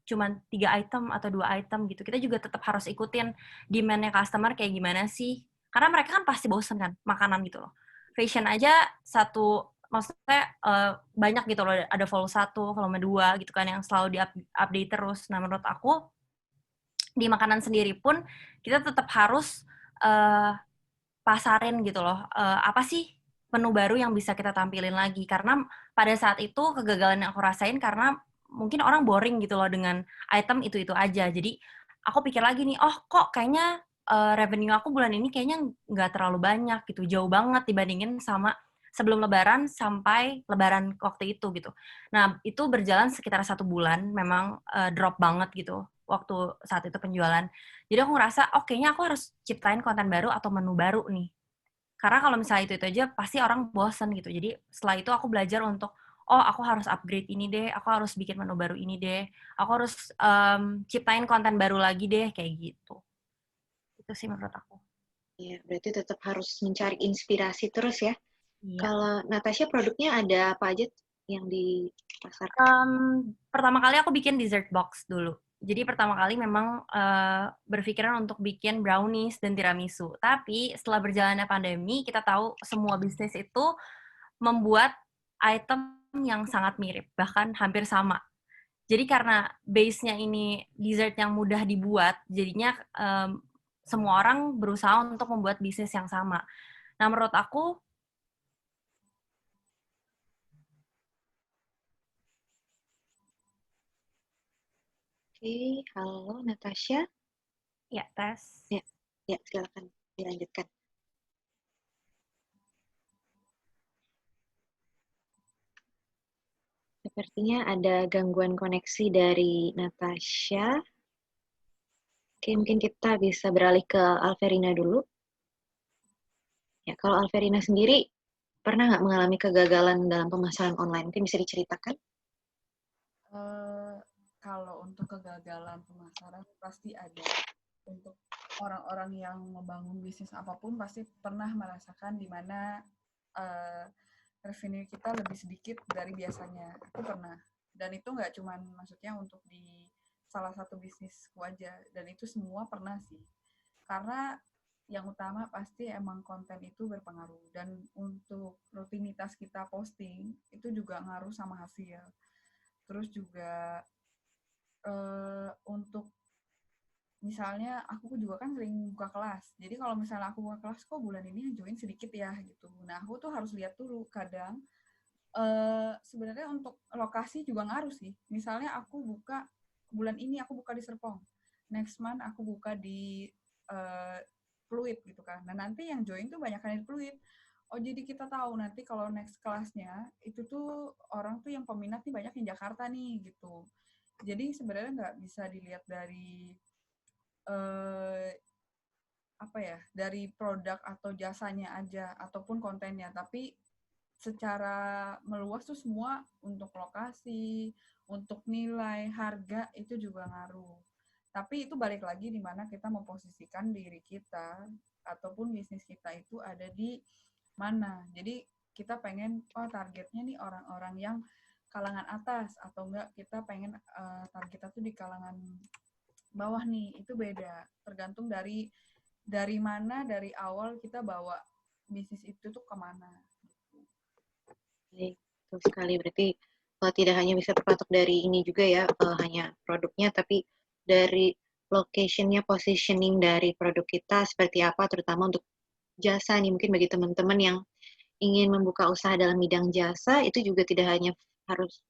cuman 3 item atau 2 item gitu. Kita juga tetap harus ikutin demand-nya customer kayak gimana sih. Karena mereka kan pasti bosen kan makanan gitu loh. Fashion aja maksudnya banyak gitu loh, ada volume 1, volume 2 gitu kan yang selalu di-update terus. Nah, menurut aku di makanan sendiri pun kita tetap harus pasarin gitu loh, apa sih menu baru yang bisa kita tampilin lagi. Karena pada saat itu kegagalan yang aku rasain karena mungkin orang boring gitu loh dengan item itu-itu aja. Jadi aku pikir lagi nih, oh kok kayaknya revenue aku bulan ini kayaknya nggak terlalu banyak gitu, jauh banget dibandingin sama sebelum Lebaran sampai Lebaran waktu itu gitu. Nah itu berjalan sekitar 1 bulan, memang drop banget gitu waktu saat itu penjualan. Jadi aku ngerasa, oh kayaknya aku harus ciptain konten baru atau menu baru nih. Karena kalau misalnya itu aja, pasti orang bosen gitu. Jadi setelah itu aku belajar untuk, oh aku harus upgrade ini deh, aku harus bikin menu baru ini deh, aku harus ciptain konten baru lagi deh, kayak gitu. Itu sih menurut aku. Ya, berarti tetap harus mencari inspirasi terus ya. Iya. Kalau Natasha produknya ada apa aja yang dipasarkan? Pertama kali aku bikin dessert box dulu. Jadi pertama kali memang berpikiran untuk bikin brownies dan tiramisu. Tapi setelah berjalannya pandemi, kita tahu semua bisnis itu membuat item yang sangat mirip, bahkan hampir sama. Jadi karena base-nya ini dessert yang mudah dibuat, jadinya semua orang berusaha untuk membuat bisnis yang sama. Nah, menurut aku, Oke, halo Natasha. ya tes. Ya, ya silakan dilanjutkan. Sepertinya ada gangguan koneksi dari Natasha. Oke, mungkin kita bisa beralih ke Alverina dulu. Ya, kalau Alverina sendiri pernah nggak mengalami kegagalan dalam pemasaran online? Mungkin bisa diceritakan? Eh, Kalau untuk kegagalan pemasaran pasti ada. Untuk orang-orang yang membangun bisnis apapun pasti pernah merasakan di mana eh, revenue kita lebih sedikit dari biasanya. Aku pernah. Dan itu nggak cuman maksudnya untuk di salah satu bisnisku aja. Dan itu semua pernah sih. Karena yang utama pasti emang konten itu berpengaruh. Dan untuk rutinitas kita posting, itu juga ngaruh sama hasil. Terus juga untuk misalnya aku juga kan sering buka kelas. Jadi kalau misalnya aku buka kelas, kok bulan ini yang join sedikit ya gitu. Nah, aku tuh harus lihat dulu. Kadang sebenarnya untuk lokasi juga ngaruh sih. Misalnya aku buka bulan ini aku buka di Serpong. Next month aku buka di Pluit gitu kan. Nah, nanti yang join tuh banyak di Pluit. Oh, jadi kita tahu nanti kalau next kelasnya itu tuh orang tuh yang peminat nih banyak yang Jakarta nih gitu. Jadi sebenarnya nggak bisa dilihat dari eh, apa ya, dari produk atau jasanya aja ataupun kontennya, tapi secara meluas tuh semua untuk lokasi, untuk nilai, harga itu juga ngaruh. Tapi itu balik lagi di mana kita memposisikan diri kita ataupun bisnis kita itu ada di mana. Jadi kita pengen targetnya nih orang-orang yang kalangan atas atau enggak kita pengen target kita tuh di kalangan bawah nih, itu beda. Tergantung dari mana, dari awal kita bawa bisnis itu tuh kemana. Baik, betul sekali. Berarti tidak hanya bisa terpatok dari ini juga ya, hanya produknya, tapi dari location-nya, positioning dari produk kita seperti apa, terutama untuk jasa nih. Mungkin bagi teman-teman yang ingin membuka usaha dalam bidang jasa, itu juga tidak hanya harus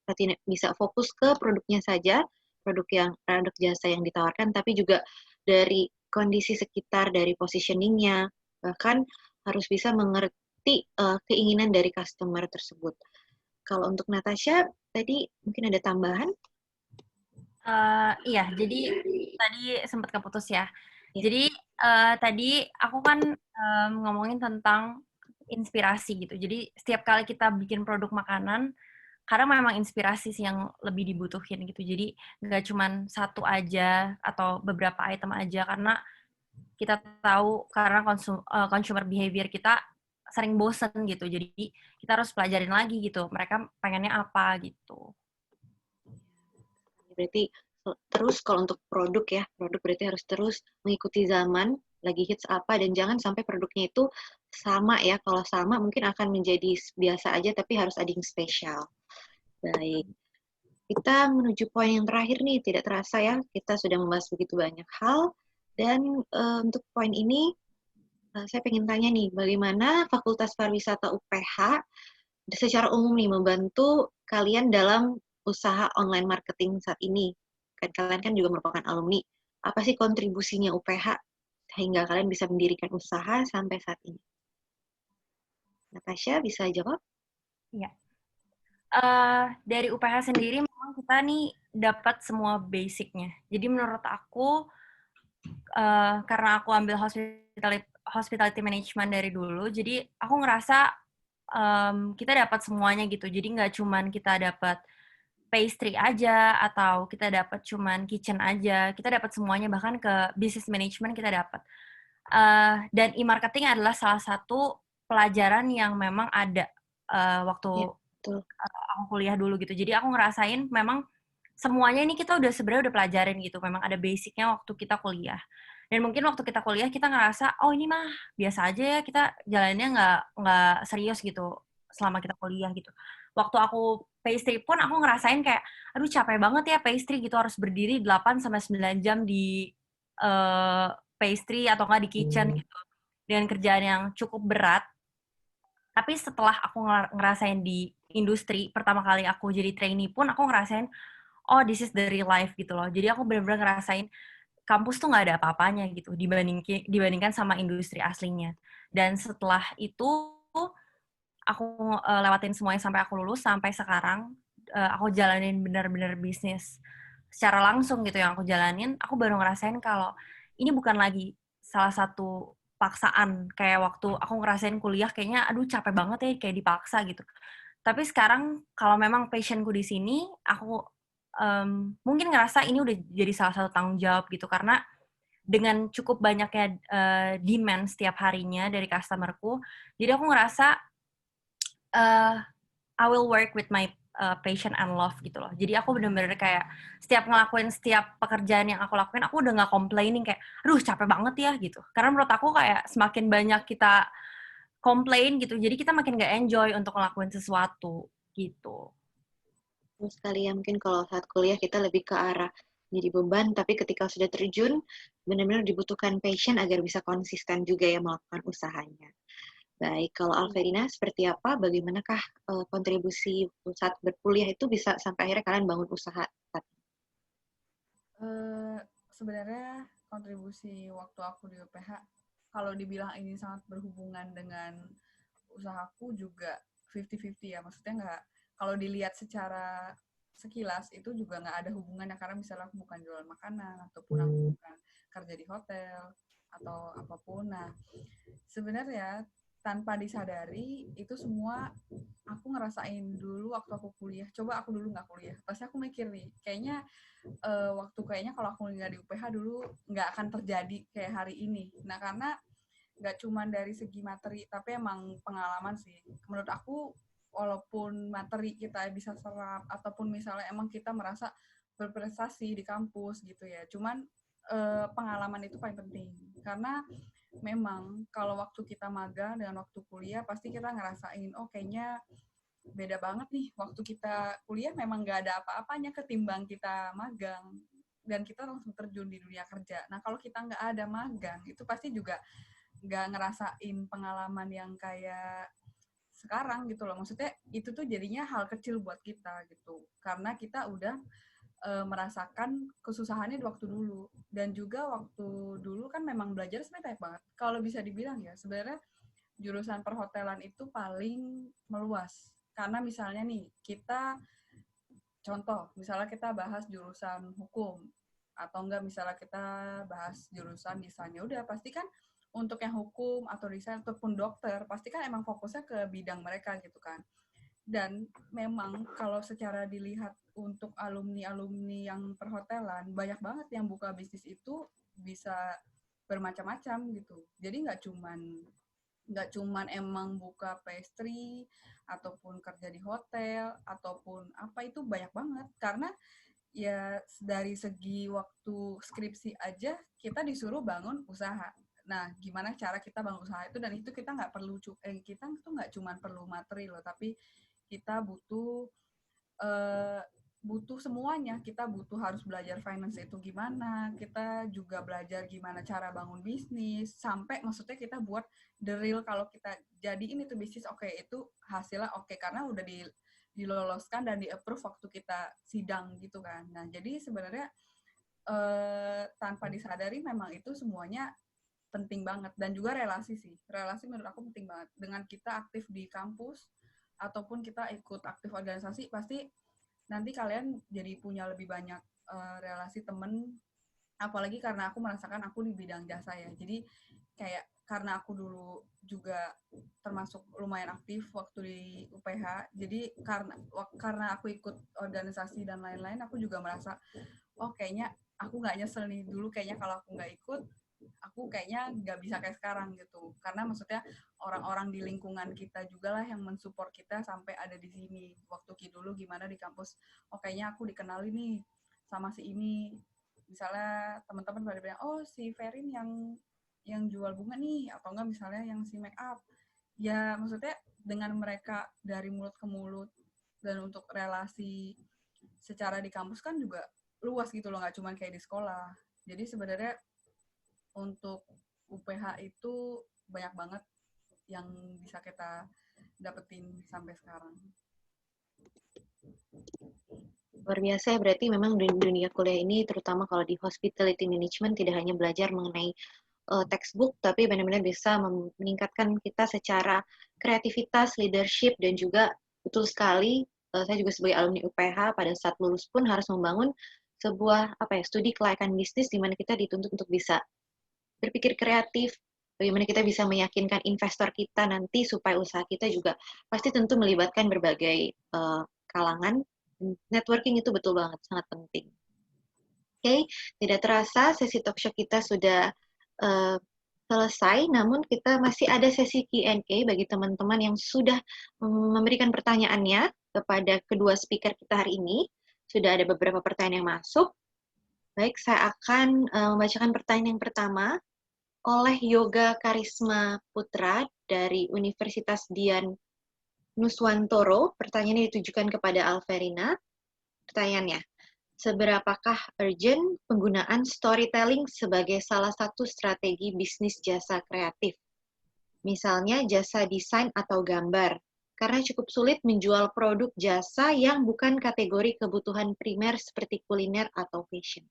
bisa fokus ke produknya saja, produk jasa yang ditawarkan, tapi juga dari kondisi sekitar, dari positioning-nya, bahkan harus bisa mengerti keinginan dari customer tersebut. Kalau untuk Natasha, tadi mungkin ada tambahan? Iya, jadi tadi sempat keputus ya. Ya. Jadi tadi aku kan ngomongin tentang inspirasi gitu. Jadi setiap kali kita bikin produk makanan, kadang memang inspirasi sih yang lebih dibutuhin gitu. Jadi nggak cuman satu aja atau beberapa item aja, karena kita tahu karena consumer behavior kita sering bosen gitu. Jadi kita harus pelajarin lagi gitu. Mereka pengennya apa gitu. Berarti terus kalau untuk produk ya, produk berarti harus terus mengikuti zaman, lagi hits apa, dan jangan sampai produknya itu sama ya. Kalau sama mungkin akan menjadi biasa aja, tapi harus ada yang spesial. Baik, kita menuju poin yang terakhir nih, tidak terasa ya, kita sudah membahas begitu banyak hal, dan untuk poin ini, saya pengen tanya nih, bagaimana Fakultas Pariwisata UPH secara umum nih membantu kalian dalam usaha online marketing saat ini? Kan kalian kan juga merupakan alumni. Apa sih kontribusinya UPH sehingga kalian bisa mendirikan usaha sampai saat ini? Natasha bisa jawab? Iya. Dari UPH sendiri memang kita nih dapat semua basicnya. Jadi menurut aku karena aku ambil hospitality management dari dulu, jadi aku ngerasa kita dapat semuanya gitu. Jadi nggak cuman kita dapat pastry aja atau kita dapat cuman kitchen aja, kita dapat semuanya, bahkan ke business management kita dapat. Dan e-marketing adalah salah satu pelajaran yang memang ada waktu Ya, betul. aku kuliah dulu gitu. Jadi aku ngerasain memang semuanya ini kita udah sebenarnya udah pelajarin gitu. Memang ada basicnya waktu kita kuliah. Dan mungkin waktu kita kuliah kita ngerasa, oh ini mah biasa aja ya, kita jalannya nggak serius gitu selama kita kuliah gitu. Waktu aku pastry pun aku ngerasain kayak, aduh capek banget ya pastry gitu, harus berdiri 8-9 jam di pastry atau nggak di kitchen gitu. Dengan kerjaan yang cukup berat, tapi setelah aku ngerasain di industri, pertama kali aku jadi trainee pun aku ngerasain, oh this is the real life gitu loh. Jadi aku benar-benar ngerasain kampus tuh nggak ada apa-apanya gitu dibandingkan sama industri aslinya. Dan setelah itu aku lewatin semuanya sampai aku lulus, sampai sekarang aku jalanin benar-benar bisnis secara langsung gitu yang aku jalanin, aku baru ngerasain kalau ini bukan lagi salah satu paksaan kayak waktu aku ngerasain kuliah kayaknya aduh capek banget ya kayak dipaksa gitu. Tapi sekarang kalau memang passionku di sini, aku mungkin ngerasa ini udah jadi salah satu tanggung jawab gitu karena dengan cukup banyaknya demand setiap harinya dari customerku, jadi aku ngerasa I will work with my passion and love gitu loh. Jadi aku bener-bener kayak setiap ngelakuin setiap pekerjaan yang aku lakuin, aku udah nggak complaining kayak, aduh capek banget ya gitu. Karena menurut aku kayak semakin banyak kita complain gitu, jadi kita makin nggak enjoy untuk ngelakuin sesuatu gitu. Terus sekali ya, mungkin kalau saat kuliah kita lebih ke arah jadi beban, tapi ketika sudah terjun, benar-benar dibutuhkan passion agar bisa konsisten juga ya melakukan usahanya. Baik, kalau Alverina seperti apa? Bagaimanakah kontribusi saat berkuliah itu bisa sampai akhirnya kalian bangun usaha? Sebenarnya kontribusi waktu aku di UPH, kalau dibilang ini sangat berhubungan dengan usahaku juga 50-50 ya. Maksudnya nggak, kalau dilihat secara sekilas itu juga nggak ada hubungannya karena misalnya aku bukan jualan makanan ataupun aku bukan kerja di hotel atau apapun. Nah, sebenarnya tanpa disadari itu semua aku ngerasain dulu waktu aku kuliah. Coba aku dulu nggak kuliah, pasti aku mikir nih, kayaknya kayaknya kalau aku nggak di UPH dulu nggak akan terjadi kayak hari ini. Nah karena nggak cuma dari segi materi, tapi emang pengalaman sih. Menurut aku walaupun materi kita bisa serap ataupun misalnya emang kita merasa berprestasi di kampus gitu ya, cuman pengalaman itu paling penting. Karena memang kalau waktu kita magang dengan waktu kuliah pasti kita ngerasain, oh kayaknya beda banget nih. Waktu kita kuliah memang nggak ada apa-apanya ketimbang kita magang. Dan kita langsung terjun di dunia kerja. Nah kalau kita nggak ada magang, itu pasti juga nggak ngerasain pengalaman yang kayak sekarang gitu loh. Maksudnya itu tuh jadinya hal kecil buat kita gitu. Karena kita udah merasakan kesusahannya di waktu dulu. Dan juga waktu dulu kan memang belajar sebenarnya banyak banget. Kalau bisa dibilang ya, sebenarnya jurusan perhotelan itu paling meluas. Karena misalnya nih, kita contoh, misalnya kita bahas jurusan hukum, atau enggak misalnya kita bahas jurusan desain, ya udah pasti kan untuk yang hukum atau desain ataupun dokter, pasti kan emang fokusnya ke bidang mereka gitu kan. Dan memang kalau secara dilihat untuk alumni-alumni yang perhotelan, banyak banget yang buka bisnis itu bisa bermacam-macam gitu. Jadi nggak cuman emang buka pastry ataupun kerja di hotel ataupun apa, itu banyak banget. Karena ya dari segi waktu skripsi aja kita disuruh bangun usaha. Nah, gimana cara kita bangun usaha itu, dan itu kita nggak perlu kita tuh nggak cuma perlu materi loh, tapi kita eh, butuh semuanya. Kita butuh harus belajar finance itu gimana, kita juga belajar gimana cara bangun bisnis, sampai maksudnya kita buat the real, kalau kita jadiin itu bisnis, oke, itu hasilnya oke, karena udah diloloskan dan di-approve waktu kita sidang gitu kan. Nah, jadi sebenarnya tanpa disadari memang itu semuanya penting banget. Dan juga relasi sih. Relasi menurut aku penting banget. Dengan kita aktif di kampus ataupun kita ikut aktif organisasi, pasti nanti kalian jadi punya lebih banyak relasi temen. Apalagi karena aku merasakan aku di bidang jasa ya. Jadi kayak karena aku dulu juga termasuk lumayan aktif waktu di UPH. Jadi karena aku ikut organisasi dan lain-lain, aku juga merasa, oh kayaknya aku nggak nyesel nih. Dulu kayaknya kalau aku nggak ikut, aku kayaknya nggak bisa kayak sekarang gitu. Karena maksudnya orang-orang di lingkungan kita juga lah yang mensupport kita sampai ada di sini. Waktu dulu gimana di kampus, oh kayaknya aku dikenali nih sama si ini. Misalnya teman-teman pada bilang, oh si Ferin yang jual bunga nih, atau enggak misalnya yang si make up. Ya maksudnya dengan mereka dari mulut ke mulut, dan untuk relasi secara di kampus kan juga luas gitu loh, nggak cuma kayak di sekolah. Jadi sebenarnya untuk UPH itu banyak banget yang bisa kita dapetin sampai sekarang. Luar biasa ya, berarti memang dunia kuliah ini, terutama kalau di hospitality management, tidak hanya belajar mengenai textbook, tapi benar-benar bisa meningkatkan kita secara kreativitas, leadership, dan juga betul sekali, saya juga sebagai alumni UPH pada saat lulus pun harus membangun sebuah studi kelayakan bisnis di mana kita dituntut untuk bisa berpikir kreatif, bagaimana kita bisa meyakinkan investor kita nanti supaya usaha kita juga pasti tentu melibatkan berbagai kalangan. Networking itu betul banget, sangat penting. Oke, tidak terasa sesi talk show kita sudah selesai, namun kita masih ada sesi Q&A bagi teman-teman yang sudah memberikan pertanyaannya kepada kedua speaker kita hari ini. Sudah ada beberapa pertanyaan yang masuk. Baik, saya akan membacakan pertanyaan yang pertama oleh Yoga Karisma Putra dari Universitas Dian Nuswantoro. Pertanyaannya ditujukan kepada Alverina. Pertanyaannya, seberapakah urgent penggunaan storytelling sebagai salah satu strategi bisnis jasa kreatif? Misalnya jasa desain atau gambar, karena cukup sulit menjual produk jasa yang bukan kategori kebutuhan primer seperti kuliner atau fashion.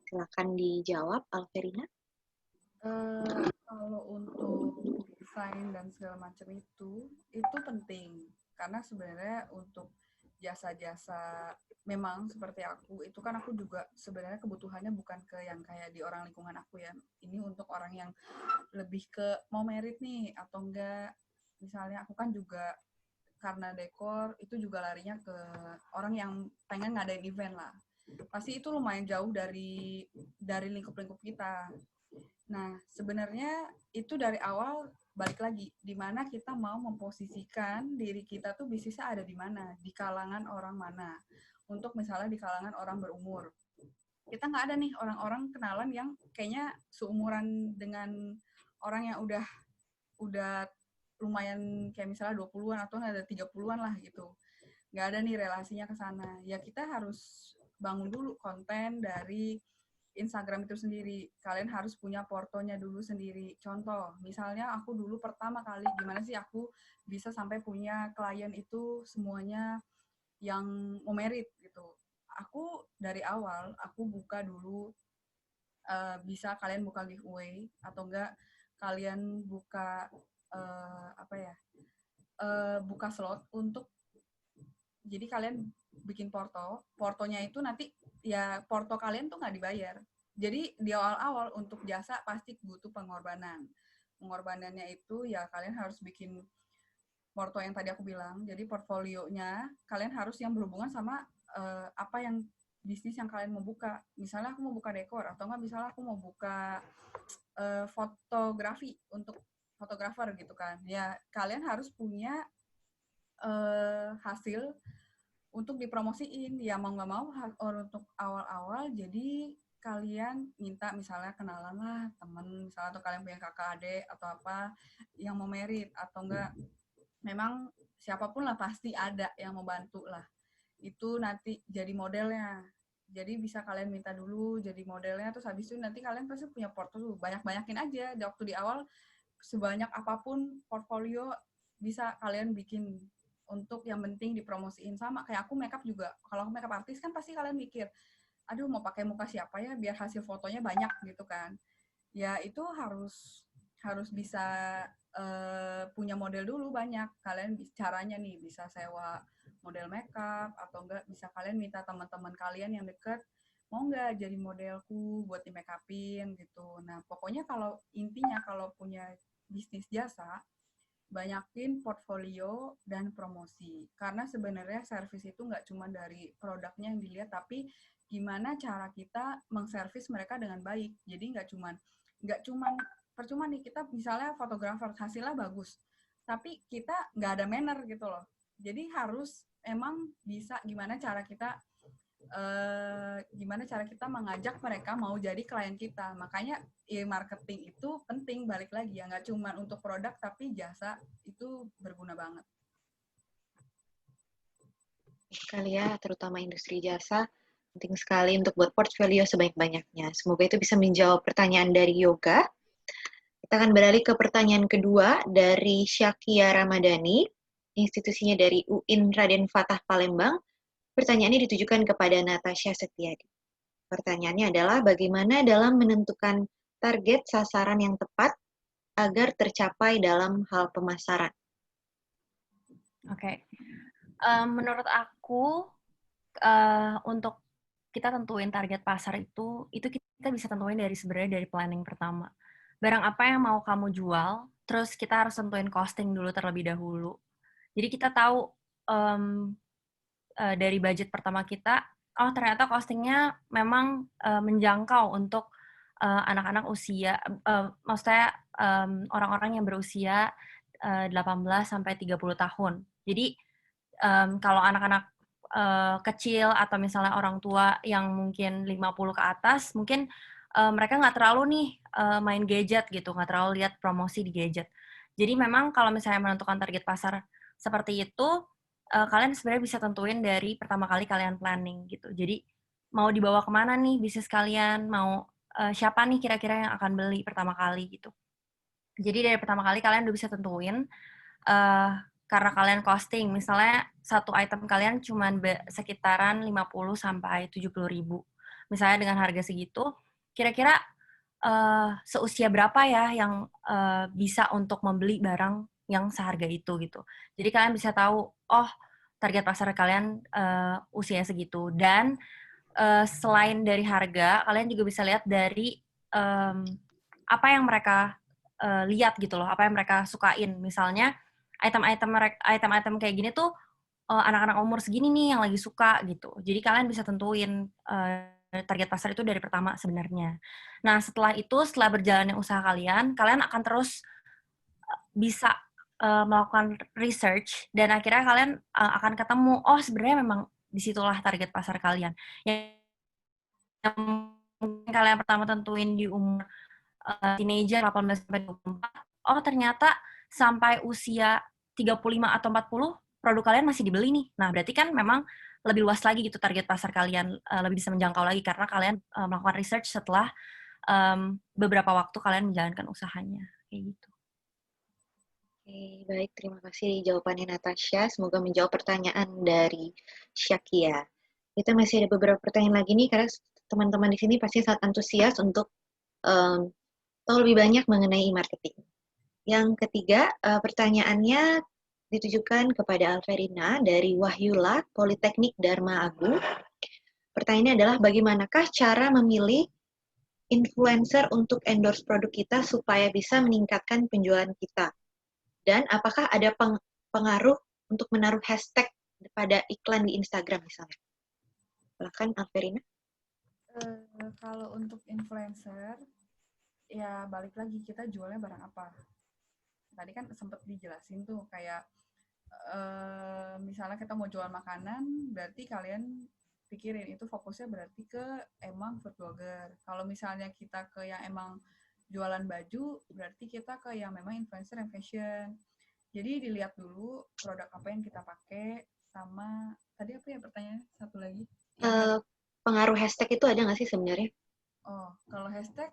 Silakan dijawab, Alverina. Kalau untuk desain dan segala macam itu penting. Karena sebenarnya untuk jasa-jasa, memang seperti aku, itu kan aku juga sebenarnya kebutuhannya bukan ke yang kayak di orang lingkungan aku ya. Ini untuk orang yang lebih ke mau merit nih, atau enggak, misalnya aku kan juga karena dekor, itu juga larinya ke orang yang pengen ngadain event lah. Pasti itu lumayan jauh dari lingkup-lingkup kita. Nah, sebenarnya itu dari awal balik lagi, di mana kita mau memposisikan diri kita tuh bisnisnya ada di mana, di kalangan orang mana. Untuk misalnya di kalangan orang berumur. kita nggak ada nih orang-orang kenalan yang kayaknya seumuran dengan orang yang udah lumayan kayak misalnya 20-an atau ada 30-an lah gitu. Nggak ada nih relasinya ke sana. Ya kita harus bangun dulu konten dari Instagram itu sendiri. Kalian harus punya portonya dulu sendiri. Contoh, misalnya aku dulu pertama kali gimana sih aku bisa sampai punya klien itu semuanya yang mau merit gitu. Aku dari awal aku buka dulu, bisa kalian buka giveaway atau enggak kalian buka apa ya, buka slot untuk, jadi kalian bikin portonya itu nanti ya porto kalian tuh nggak dibayar. Jadi di awal-awal untuk jasa pasti butuh pengorbanan. Pengorbanannya itu ya kalian harus bikin porto yang tadi aku bilang. Jadi portfolionya kalian harus yang berhubungan sama apa yang bisnis yang kalian mau buka. Misalnya aku mau buka dekor atau enggak misalnya aku mau buka fotografi untuk fotografer gitu kan. Ya kalian harus punya hasil untuk dipromosiin. Ya mau nggak mau untuk awal-awal jadi kalian minta misalnya kenalan lah temen misalnya atau kalian punya kakak adik atau apa yang mau merit atau enggak memang siapapun lah pasti ada yang mau bantu lah. Itu nanti jadi modelnya. Jadi bisa kalian minta dulu jadi modelnya, terus habis itu nanti kalian pasti punya portfolio. Banyak-banyakin aja di waktu di awal, sebanyak apapun portfolio bisa kalian bikin untuk yang penting dipromosiin. Sama kayak aku makeup juga. Kalau aku makeup artis kan pasti kalian mikir, aduh mau pakai muka siapa ya biar hasil fotonya banyak gitu kan. Ya itu harus bisa punya model dulu banyak. Kalian caranya nih bisa sewa model makeup atau enggak bisa kalian minta teman-teman kalian yang deket mau nggak jadi modelku buat di make upin gitu. Nah pokoknya kalau intinya kalau punya bisnis jasa banyakin portfolio dan promosi karena sebenarnya servis itu nggak cuma dari produknya yang dilihat tapi gimana cara kita mengservis mereka dengan baik. Jadi nggak cuman percuma nih kita misalnya fotografer hasilnya bagus tapi kita nggak ada manner gitu loh. Jadi harus emang bisa gimana cara kita mengajak mereka mau jadi klien kita. Makanya marketing itu penting, balik lagi ya nggak cuma untuk produk tapi jasa itu berguna banget. Sekali ya, terutama industri jasa, penting sekali untuk buat portfolio sebanyak-banyaknya. Semoga itu bisa menjawab pertanyaan dari Yoga. Kita akan beralih ke pertanyaan kedua dari Syakia Ramadhani, institusinya dari UIN Raden Fatah Palembang. Pertanyaan ini ditujukan kepada Natasha Setiadi. Pertanyaannya adalah bagaimana dalam menentukan target sasaran yang tepat agar tercapai dalam hal pemasaran? Oke. Menurut aku, untuk kita tentuin target pasar itu kita bisa tentuin sebenarnya dari planning pertama. Barang apa yang mau kamu jual, terus kita harus tentuin costing dulu terlebih dahulu. Jadi kita tahu dari budget pertama kita, oh ternyata costingnya memang menjangkau untuk anak-anak usia, maksudnya orang-orang yang berusia 18 sampai 30 tahun. Jadi kalau anak-anak kecil atau misalnya orang tua yang mungkin 50 ke atas, mungkin mereka nggak terlalu nih main gadget gitu, nggak terlalu lihat promosi di gadget. Jadi memang kalau misalnya menentukan target pasar seperti itu, kalian sebenarnya bisa tentuin dari pertama kali kalian planning gitu. Jadi mau dibawa kemana nih bisnis kalian, mau siapa nih kira-kira yang akan beli pertama kali gitu. Jadi dari pertama kali kalian udah bisa tentuin, karena kalian costing, misalnya satu item kalian cuma sekitaran 50 sampai 70 ribu. Misalnya dengan harga segitu, kira-kira seusia berapa ya yang bisa untuk membeli barang yang seharga itu gitu. Jadi kalian bisa tahu, oh target pasar kalian usia segitu. Dan selain dari harga, kalian juga bisa lihat dari apa yang mereka lihat gitu loh, apa yang mereka sukain. Misalnya item-item kayak gini tuh anak-anak umur segini nih yang lagi suka gitu. Jadi kalian bisa tentuin target pasar itu dari pertama sebenarnya. Nah setelah itu, setelah berjalannya usaha kalian akan terus bisa melakukan research dan akhirnya kalian akan ketemu, oh sebenarnya memang disitulah target pasar kalian. Yang yang mungkin kalian pertama tentuin di umur teenager 18 sampai 24, oh ternyata sampai usia 35 atau 40 produk kalian masih dibeli nih. Nah, berarti kan memang lebih luas lagi gitu target pasar kalian, lebih bisa menjangkau lagi karena kalian melakukan research setelah beberapa waktu kalian menjalankan usahanya. Kayak gitu. Oke, baik, terima kasih jawabannya Natasha. Semoga menjawab pertanyaan dari Syakia. Kita masih ada beberapa pertanyaan lagi nih, karena teman-teman di sini pasti sangat antusias untuk tahu lebih banyak mengenai e-marketing. Yang ketiga, pertanyaannya ditujukan kepada Alverina dari Wahyula, Politeknik Dharma Agung. Pertanyaannya adalah, bagaimanakah cara memilih influencer untuk endorse produk kita supaya bisa meningkatkan penjualan kita? Dan apakah ada pengaruh untuk menaruh hashtag pada iklan di Instagram misalnya? Silakan Alverina. Kalau untuk influencer, ya balik lagi kita jualnya barang apa. Tadi kan sempat dijelasin tuh kayak misalnya kita mau jual makanan, berarti kalian pikirin itu fokusnya berarti ke emang food blogger. Kalau misalnya kita ke yang emang jualan baju, berarti kita ke yang memang influencer yang fashion. Jadi dilihat dulu produk apa yang kita pakai, sama tadi apa ya pertanyaannya satu lagi? Pengaruh hashtag itu ada nggak sih sebenarnya? Oh, kalau hashtag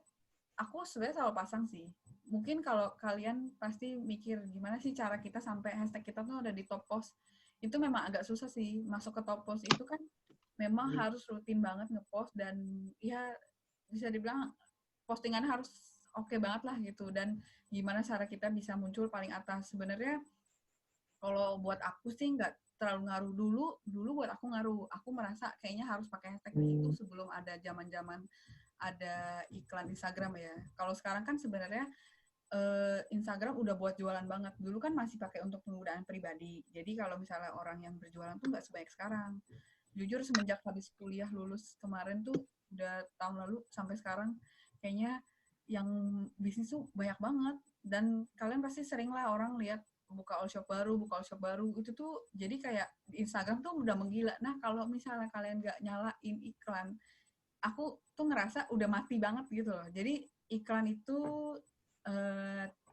aku sebenarnya selalu pasang sih. Mungkin kalau kalian pasti mikir gimana sih cara kita sampai hashtag kita tuh ada di top post. Itu memang agak susah sih. Masuk ke top post itu kan memang harus rutin banget ngepost dan ya bisa dibilang postingannya harus oke banget lah gitu. Dan gimana cara kita bisa muncul paling atas. Sebenarnya kalau buat aku sih nggak terlalu ngaruh dulu buat aku ngaruh. Aku merasa kayaknya harus pakai hashtag itu sebelum ada zaman-zaman ada iklan Instagram ya. Kalau sekarang kan sebenarnya Instagram udah buat jualan banget. Dulu kan masih pakai untuk penggunaan pribadi. Jadi kalau misalnya orang yang berjualan tuh nggak sebanyak sekarang. Jujur semenjak habis kuliah lulus kemarin tuh udah tahun lalu sampai sekarang kayaknya yang bisnis tuh banyak banget. Dan kalian pasti sering lah orang lihat buka all shop baru, itu tuh jadi kayak Instagram tuh udah menggila. Nah kalau misalnya kalian nggak nyalain iklan, aku tuh ngerasa udah mati banget gitu loh. Jadi iklan itu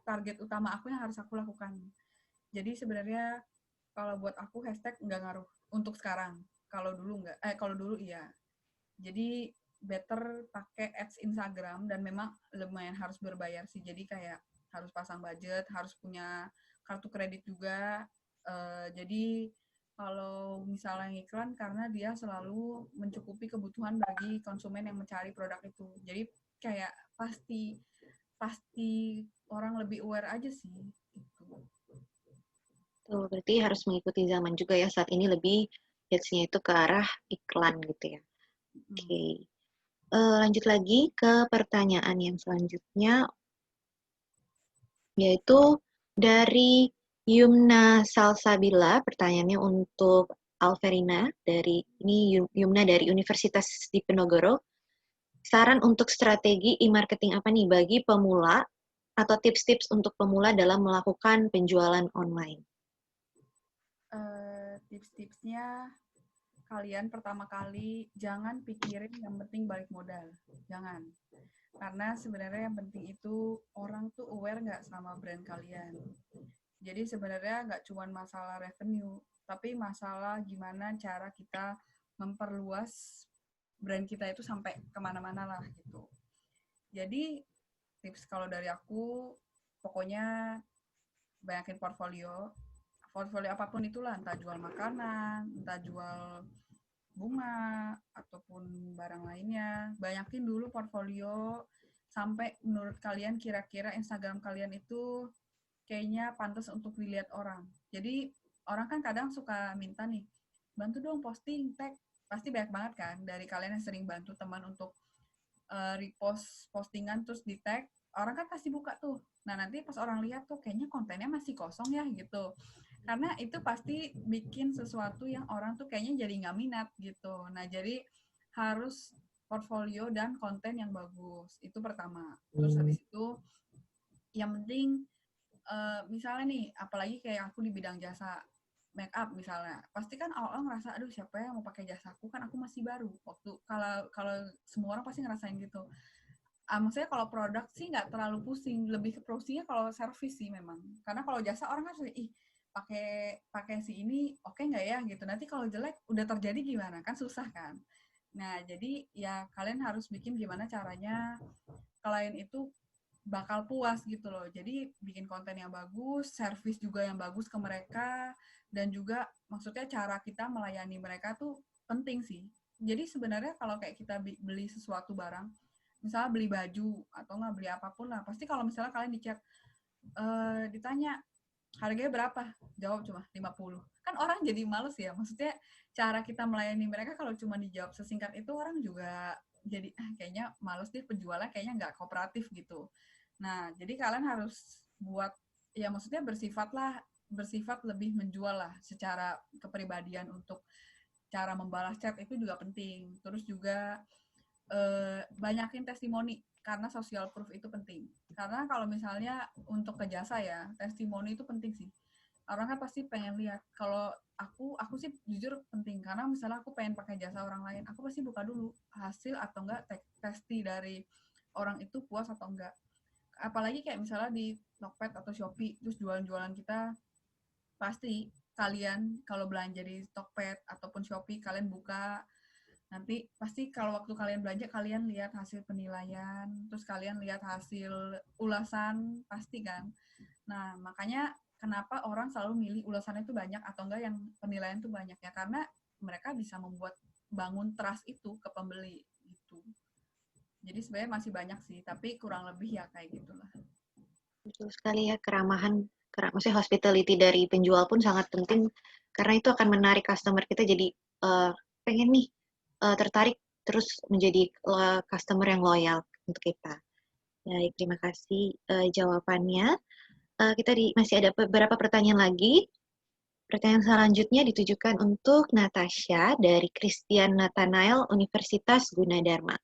target utama aku yang harus aku lakukan. Jadi sebenarnya kalau buat aku hashtag nggak ngaruh untuk sekarang. Kalau dulu nggak, kalau dulu iya. Jadi better pakai ads Instagram dan memang lumayan harus berbayar sih. Jadi kayak harus pasang budget, harus punya kartu kredit juga. Jadi kalau misalnya iklan karena dia selalu mencukupi kebutuhan bagi konsumen yang mencari produk itu. Jadi kayak pasti orang lebih aware aja sih gitu. Tuh, berarti harus mengikuti zaman juga ya. Saat ini lebih hitsnya itu ke arah iklan gitu ya. Oke. Lanjut lagi ke pertanyaan yang selanjutnya, yaitu dari Yumna Salsabila. Pertanyaannya untuk Alverina, ini Yumna dari Universitas Diponegoro. Saran untuk strategi e-marketing apa nih bagi pemula atau tips-tips untuk pemula dalam melakukan penjualan online? Tips-tipsnya kalian pertama kali jangan pikirin yang penting balik modal. Jangan. Karena sebenarnya yang penting itu orang tuh aware nggak sama brand kalian. Jadi sebenarnya nggak cuma masalah revenue, tapi masalah gimana cara kita memperluas brand kita itu sampai kemana-mana lah gitu. Jadi tips kalau dari aku, pokoknya banyakin portfolio apapun itulah, entah jual makanan, entah jual bunga, ataupun barang lainnya. Banyakin dulu portfolio, sampai menurut kalian kira-kira Instagram kalian itu kayaknya pantas untuk dilihat orang. Jadi orang kan kadang suka minta nih, bantu dong posting, tag. Pasti banyak banget kan dari kalian yang sering bantu teman untuk repost postingan terus di tag, orang kan pasti buka tuh. Nah nanti pas orang lihat tuh kayaknya kontennya masih kosong ya gitu. Karena itu pasti bikin sesuatu yang orang tuh kayaknya jadi nggak minat gitu. Nah jadi harus portfolio dan konten yang bagus. Itu pertama. Terus habis itu yang penting misalnya nih, apalagi kayak aku di bidang jasa, make up misalnya, pasti kan awal-awal ngerasa, aduh siapa yang mau pakai jasaku, kan aku masih baru. Kalau semua orang pasti ngerasain gitu. Maksudnya kalau produk sih nggak terlalu pusing, lebih ke pusingnya kalau servis sih memang. Karena kalau jasa orang kan ih pakai si ini oke nggak ya gitu. Nanti kalau jelek udah terjadi gimana, kan susah kan. Nah jadi ya kalian harus bikin gimana caranya klien itu bakal puas gitu loh. Jadi bikin konten yang bagus, servis juga yang bagus ke mereka, dan juga maksudnya cara kita melayani mereka tuh penting sih. Jadi sebenarnya kalau kayak kita beli sesuatu barang, misalnya beli baju atau nggak beli apapun lah, pasti kalau misalnya kalian ditanya harganya berapa, jawab cuma 50. Kan orang jadi males ya, maksudnya cara kita melayani mereka kalau cuma dijawab sesingkat itu, orang juga jadi kayaknya males deh, penjualnya kayaknya nggak kooperatif gitu. Nah, jadi kalian harus buat, ya maksudnya bersifat lebih menjual lah secara kepribadian. Untuk cara membalas chat itu juga penting. Terus juga banyakin testimoni, karena social proof itu penting. Karena kalau misalnya untuk ke jasa ya, testimoni itu penting sih. Orang kan pasti pengen lihat. Kalau aku sih jujur penting, karena misalnya aku pengen pakai jasa orang lain, aku pasti buka dulu hasil atau enggak testi dari orang itu puas atau enggak. Apalagi kayak misalnya di Tokped atau Shopee, terus jualan-jualan kita, pasti kalian kalau belanja di Tokped ataupun Shopee, kalian buka, nanti pasti kalau waktu kalian belanja, kalian lihat hasil penilaian, terus kalian lihat hasil ulasan, pasti kan. Nah, makanya kenapa orang selalu milih ulasannya itu banyak atau enggak yang penilaian itu banyak ya, karena mereka bisa membuat bangun trust itu ke pembeli gitu. Jadi sebenarnya masih banyak sih, tapi kurang lebih ya kayak gitulah. Betul sekali ya, maksudnya hospitality dari penjual pun sangat penting, karena itu akan menarik customer kita jadi pengen nih tertarik terus menjadi customer yang loyal untuk kita. Baik, terima kasih jawabannya. Masih ada beberapa pertanyaan lagi. Pertanyaan selanjutnya ditujukan untuk Natasha dari Christian Nathanael Universitas Gunadarma.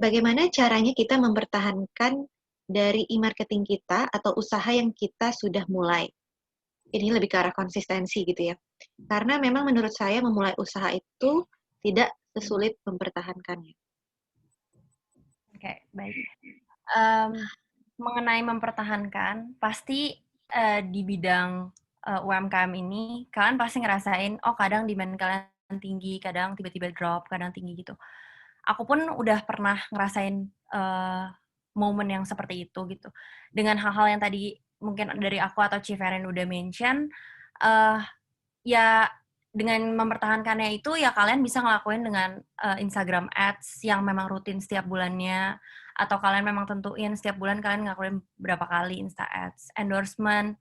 Bagaimana caranya kita mempertahankan dari e-marketing kita atau usaha yang kita sudah mulai? Ini lebih ke arah konsistensi gitu ya. Karena memang menurut saya memulai usaha itu tidak sesulit mempertahankannya. Oke, baik. Mengenai mempertahankan, pasti di bidang UMKM ini, kalian pasti ngerasain, oh kadang demand kalian tinggi, kadang tiba-tiba drop, kadang tinggi gitu. Aku pun udah pernah ngerasain momen yang seperti itu gitu. Dengan hal-hal yang tadi mungkin dari aku atau Ciferen udah mention, ya dengan mempertahankannya itu ya kalian bisa ngelakuin dengan Instagram Ads yang memang rutin setiap bulannya, atau kalian memang tentuin setiap bulan kalian ngelakuin berapa kali Insta Ads, endorsement.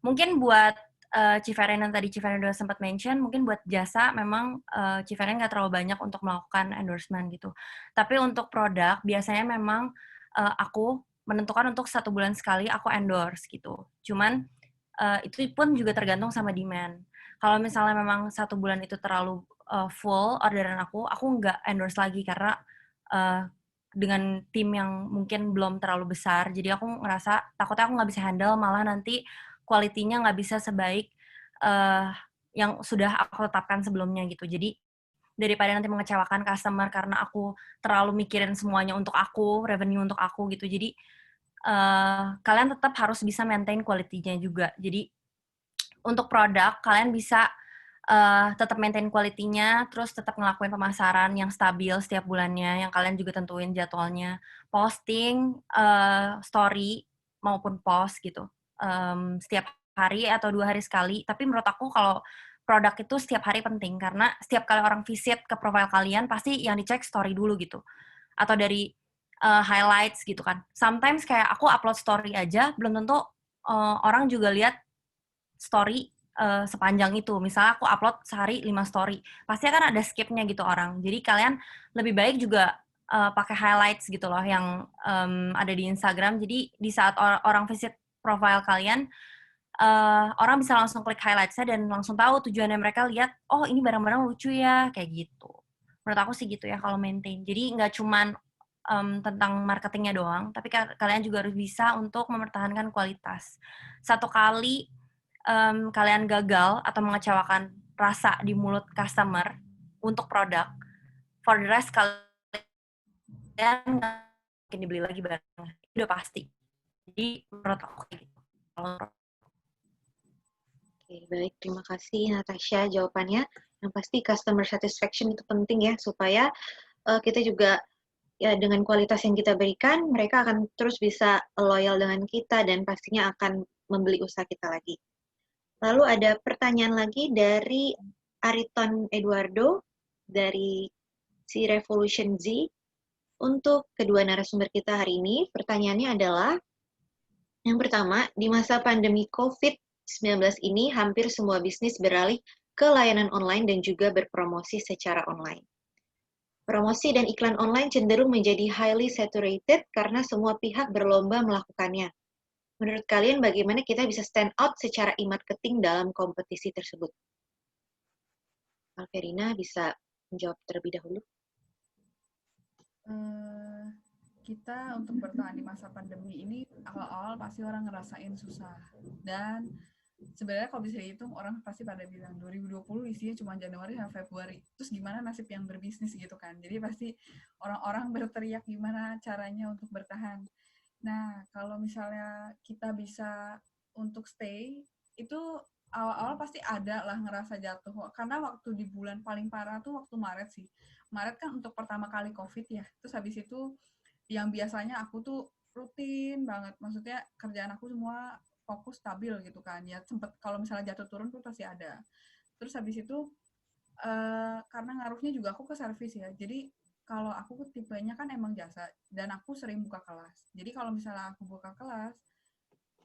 Mungkin buat Ciferen yang tadi Ciferen udah sempat mention, mungkin buat jasa memang Ciferen nggak terlalu banyak untuk melakukan endorsement gitu. Tapi untuk produk, biasanya memang aku menentukan untuk 1 bulan sekali aku endorse gitu. Cuman itu pun juga tergantung sama demand. Kalau misalnya memang 1 bulan itu terlalu full orderan aku nggak endorse lagi, karena dengan tim yang mungkin belum terlalu besar, jadi aku ngerasa takutnya aku nggak bisa handle, malah nanti quality-nya nggak bisa sebaik yang sudah aku tetapkan sebelumnya gitu. Jadi daripada nanti mengecewakan customer karena aku terlalu mikirin semuanya untuk aku, revenue untuk aku gitu. Jadi kalian tetap harus bisa maintain quality-nya juga. Jadi untuk produk kalian bisa tetap maintain quality-nya, terus tetap ngelakuin pemasaran yang stabil setiap bulannya, yang kalian juga tentuin jadwalnya, posting story maupun post gitu setiap hari atau 2 hari sekali. Tapi menurut aku kalau produk itu setiap hari penting, karena setiap kali orang visit ke profile kalian pasti yang dicek story dulu gitu, atau dari highlights gitu kan. Sometimes kayak aku upload story aja belum tentu orang juga lihat story sepanjang itu. Misalnya aku upload sehari 5 story, pasti akan ada skip-nya gitu orang. Jadi kalian lebih baik juga pakai highlights gitu loh yang ada di Instagram. Jadi di saat orang visit profile kalian, orang bisa langsung klik highlights-nya dan langsung tahu tujuannya mereka lihat, oh ini barang-barang lucu ya, kayak gitu. Menurut aku sih gitu ya kalau maintain. Jadi nggak cuman tentang marketingnya doang, tapi kalian juga harus bisa untuk mempertahankan kualitas. Satu kali kalian gagal atau mengecewakan rasa di mulut customer untuk produk, for the rest kalian nggak mungkin dibeli lagi barangnya. Itu udah pasti. Jadi menurut aku kayak gitu. Oke, baik. Terima kasih Natasha jawabannya. Yang pasti customer satisfaction itu penting ya, supaya kita juga ya dengan kualitas yang kita berikan, mereka akan terus bisa loyal dengan kita dan pastinya akan membeli usaha kita lagi. Lalu ada pertanyaan lagi dari Ariton Eduardo dari si Revolution Z. Untuk kedua narasumber kita hari ini, pertanyaannya adalah, yang pertama, di masa pandemi COVID-19 ini, hampir semua bisnis beralih ke layanan online dan juga berpromosi secara online. Promosi dan iklan online cenderung menjadi highly saturated karena semua pihak berlomba melakukannya. Menurut kalian bagaimana kita bisa stand out secara e-marketing dalam kompetisi tersebut? Alverina bisa menjawab terlebih dahulu. Kita untuk bertahan di masa pandemi ini awal-awal pasti orang ngerasain susah, dan sebenarnya kalau bisa dihitung orang pasti pada bilang 2020 isinya cuma Januari sampai Februari, terus gimana nasib yang berbisnis gitu kan. Jadi pasti orang-orang berteriak gimana caranya untuk bertahan. Nah, kalau misalnya kita bisa untuk stay, itu awal-awal pasti ada lah ngerasa jatuh. Karena waktu di bulan paling parah tuh waktu Maret sih. Maret kan untuk pertama kali COVID ya. Terus habis itu yang biasanya aku tuh rutin banget. Maksudnya kerjaan aku semua fokus stabil gitu kan. Ya sempet kalau misalnya jatuh turun tuh pasti ada. Terus habis itu karena ngaruhnya juga aku ke servis ya. Jadi kalau aku tipenya kan emang jasa dan aku sering buka kelas. Jadi kalau misalnya aku buka kelas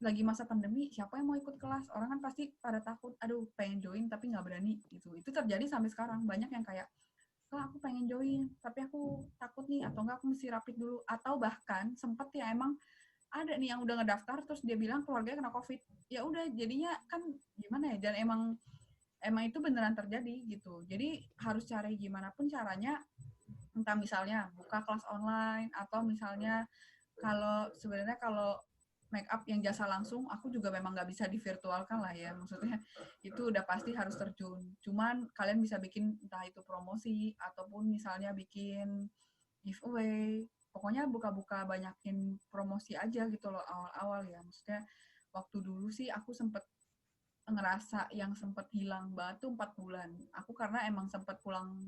lagi masa pandemi, siapa yang mau ikut kelas? Orang kan pasti pada takut, aduh pengen join tapi nggak berani gitu. Itu terjadi sampai sekarang. Banyak yang kayak, Kak aku pengen join tapi aku takut nih, atau enggak aku mesti rapid dulu. Atau bahkan sempet ya emang ada nih yang udah ngedaftar terus dia bilang keluarganya kena COVID. Ya udah jadinya kan gimana ya, dan emang itu beneran terjadi gitu. Jadi harus cari gimana pun caranya, entah misalnya buka kelas online, atau misalnya kalau sebenarnya kalau make up yang jasa langsung, aku juga memang nggak bisa divirtualkan lah ya. Maksudnya itu udah pasti harus terjun. Cuman kalian bisa bikin entah itu promosi, ataupun misalnya bikin giveaway. Pokoknya buka-buka banyakin promosi aja gitu loh awal-awal ya. Maksudnya waktu dulu sih aku sempet ngerasa yang sempet hilang banget tuh 4 bulan. Aku karena emang sempet pulang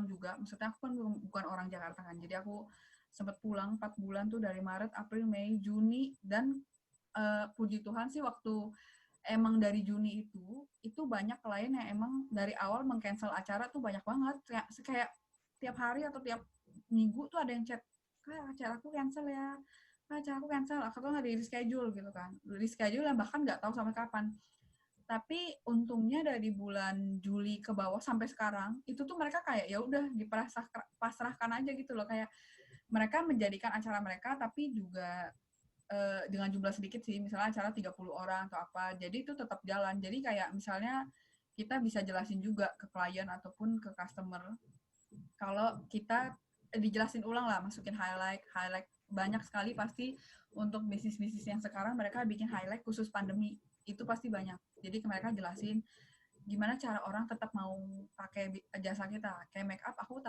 juga. Maksudnya aku kan bukan orang Jakarta kan. Jadi aku sempet pulang 4 bulan tuh dari Maret, April, Mei, Juni, dan puji Tuhan sih waktu emang dari Juni itu banyak klien yang emang dari awal meng-cancel acara tuh banyak banget. Kayak tiap hari atau tiap minggu tuh ada yang chat, Kak acara aku cancel ya. Kak acara aku cancel. Aku tuh nggak di reschedule gitu kan. Reschedule yang bahkan nggak tahu sampai kapan. Tapi untungnya dari bulan Juli ke bawah sampai sekarang itu tuh mereka kayak ya udah dipasrahkan aja gitu loh, kayak mereka menjadikan acara mereka tapi juga dengan jumlah sedikit sih, misalnya acara 30 orang atau apa, jadi itu tetap jalan. Jadi kayak misalnya kita bisa jelasin juga ke klien ataupun ke customer kalau kita dijelasin ulang lah, masukin highlight banyak sekali pasti. Untuk bisnis-bisnis yang sekarang mereka bikin highlight khusus pandemi itu pasti banyak. Jadi mereka jelasin gimana cara orang tetap mau pakai jasa kita. Kayak make up, aku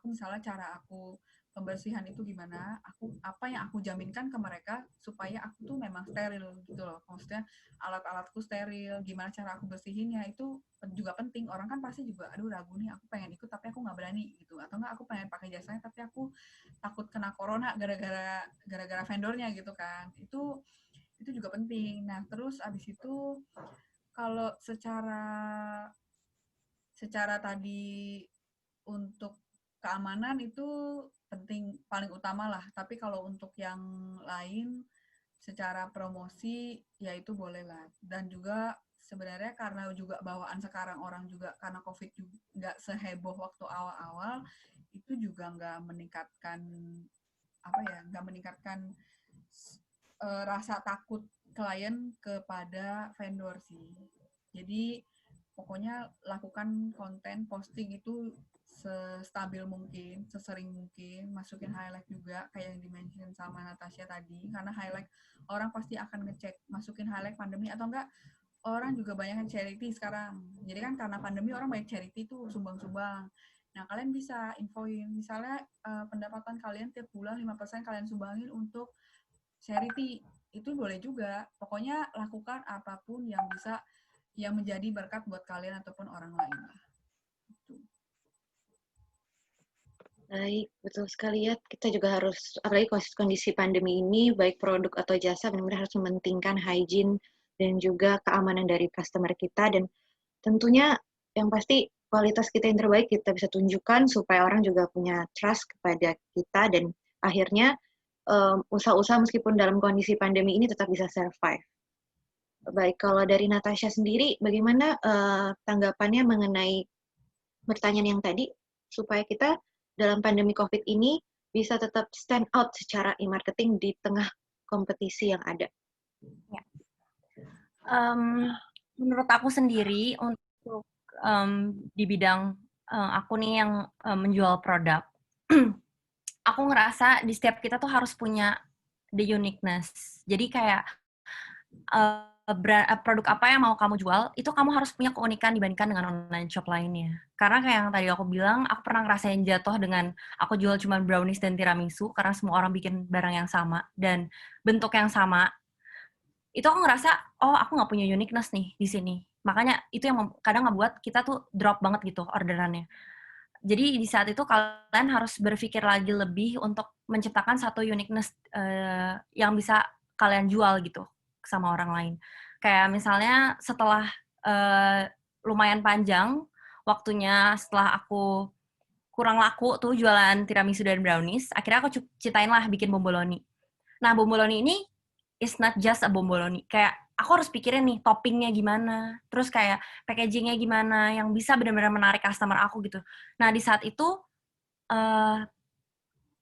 misalnya cara aku pembersihan itu gimana, apa yang aku jaminkan ke mereka supaya aku tuh memang steril gitu loh. Maksudnya alat-alatku steril, gimana cara aku bersihinnya itu juga penting. Orang kan pasti juga aduh ragu nih, aku pengen ikut tapi aku nggak berani gitu, atau enggak aku pengen pakai jasanya tapi aku takut kena corona gara-gara vendornya gitu kan. Itu juga penting. Nah, terus abis itu kalau secara tadi untuk keamanan itu penting, paling utama lah. Tapi kalau untuk yang lain secara promosi ya itu boleh lah. Dan juga sebenarnya karena juga bawaan sekarang orang juga karena COVID juga nggak seheboh waktu awal-awal, itu juga nggak meningkatkan rasa takut klien kepada vendor sih. Jadi pokoknya lakukan konten posting itu sestabil mungkin, sesering mungkin, masukin highlight juga kayak yang dimention sama Natasha tadi, karena highlight orang pasti akan ngecek, masukin highlight pandemi atau enggak orang juga banyak yang charity sekarang. Jadi kan karena pandemi orang banyak charity tuh, sumbang-sumbang. Nah, kalian bisa infoin, misalnya pendapatan kalian tiap bulan 5% kalian sumbangin untuk charity. Itu boleh juga. Pokoknya lakukan apapun yang bisa, yang menjadi berkat buat kalian ataupun orang lain lah. Gitu. Baik, betul sekali ya. Kita juga harus, apalagi kondisi pandemi ini, baik produk atau jasa, benar-benar harus mementingkan hygiene dan juga keamanan dari customer kita. Dan tentunya yang pasti kualitas kita yang terbaik kita bisa tunjukkan supaya orang juga punya trust kepada kita. Dan akhirnya usaha-usaha meskipun dalam kondisi pandemi ini tetap bisa survive. Baik, kalau dari Natasha sendiri, bagaimana tanggapannya mengenai pertanyaan yang tadi, supaya kita dalam pandemi COVID ini bisa tetap stand out secara e-marketing di tengah kompetisi yang ada? Menurut aku sendiri, untuk di bidang aku nih yang menjual produk, aku ngerasa di setiap kita tuh harus punya the uniqueness. Jadi kayak produk apa yang mau kamu jual, itu kamu harus punya keunikan dibandingkan dengan online shop lainnya. Karena kayak yang tadi aku bilang, aku pernah ngerasain jatuh dengan aku jual cuma brownies dan tiramisu, karena semua orang bikin barang yang sama, dan bentuk yang sama. Itu aku ngerasa, oh aku nggak punya uniqueness nih di sini. Makanya itu yang kadang ngebuat kita tuh drop banget gitu orderannya. Jadi di saat itu kalian harus berpikir lagi lebih untuk menciptakan satu uniqueness yang bisa kalian jual gitu sama orang lain. Kayak misalnya setelah lumayan panjang waktunya setelah aku kurang laku tuh jualan tiramisu dan brownies, akhirnya aku ciptain lah bikin bomboloni. Nah, bomboloni ini is not just a bomboloni. Kayak aku harus pikirin nih toppingnya gimana, terus kayak packagingnya gimana yang bisa benar-benar menarik customer aku gitu. Nah, di saat itu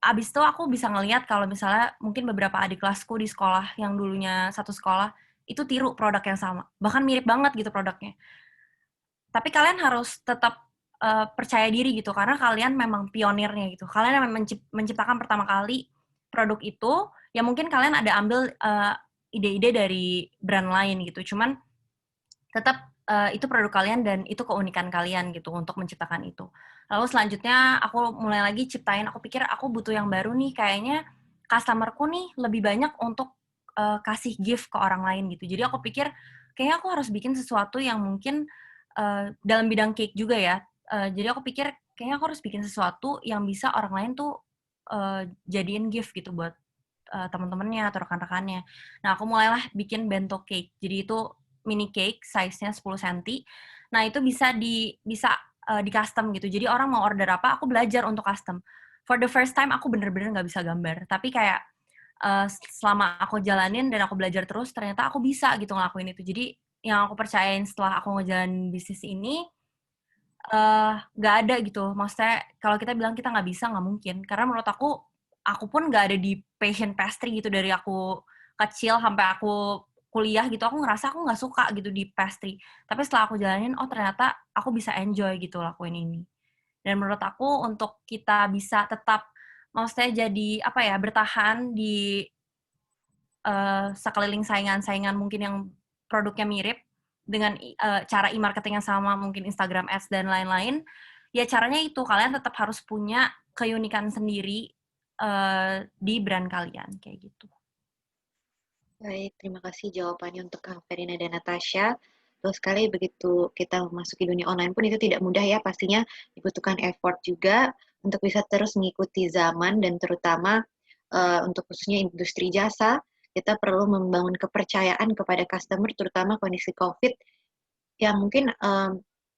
abis itu aku bisa ngelihat kalau misalnya mungkin beberapa adik kelasku di sekolah yang dulunya satu sekolah itu tiru produk yang sama, bahkan mirip banget gitu produknya. Tapi kalian harus tetap percaya diri gitu karena kalian memang pionirnya gitu. Kalian memang menciptakan pertama kali produk itu, ya mungkin kalian ada ambil ide-ide dari brand lain gitu. Cuman tetap itu produk kalian dan itu keunikan kalian gitu untuk menciptakan itu. Lalu selanjutnya aku mulai lagi ciptain, aku pikir aku butuh yang baru nih, kayaknya customerku nih lebih banyak untuk kasih gift ke orang lain gitu. Jadi aku pikir kayaknya aku harus bikin sesuatu yang mungkin dalam bidang cake juga ya. Jadi aku pikir kayaknya aku harus bikin sesuatu yang bisa orang lain tuh jadiin gift gitu buat teman-temannya atau rekan-rekannya. Nah, aku mulailah bikin bento cake. Jadi itu mini cake, size-nya 10 cm. Nah, itu bisa di custom gitu. Jadi orang mau order apa, aku belajar untuk custom. For the first time, aku bener-bener nggak bisa gambar. Tapi kayak selama aku jalanin dan aku belajar terus, ternyata aku bisa gitu ngelakuin itu. Jadi yang aku percayain setelah aku ngejalanin bisnis ini, nggak ada gitu. Maksudnya kalau kita bilang kita nggak bisa, nggak mungkin. Karena menurut aku pun nggak ada di passion pastry gitu dari aku kecil sampai aku kuliah gitu. Aku ngerasa aku nggak suka gitu di pastry. Tapi setelah aku jalanin, oh ternyata aku bisa enjoy gitu lakuin ini. Dan menurut aku untuk kita bisa tetap, maksudnya jadi apa ya, bertahan di sekeliling saingan-saingan mungkin yang produknya mirip dengan cara e-marketing yang sama, mungkin Instagram Ads dan lain-lain, ya caranya itu kalian tetap harus punya keunikan sendiri di brand kalian kayak gitu. Baik, terima kasih jawabannya untuk Kang Verina dan Natasha. Terus sekali begitu kita memasuki dunia online pun itu tidak mudah ya, pastinya dibutuhkan effort juga untuk bisa terus mengikuti zaman dan terutama untuk khususnya industri jasa, kita perlu membangun kepercayaan kepada customer terutama kondisi COVID yang mungkin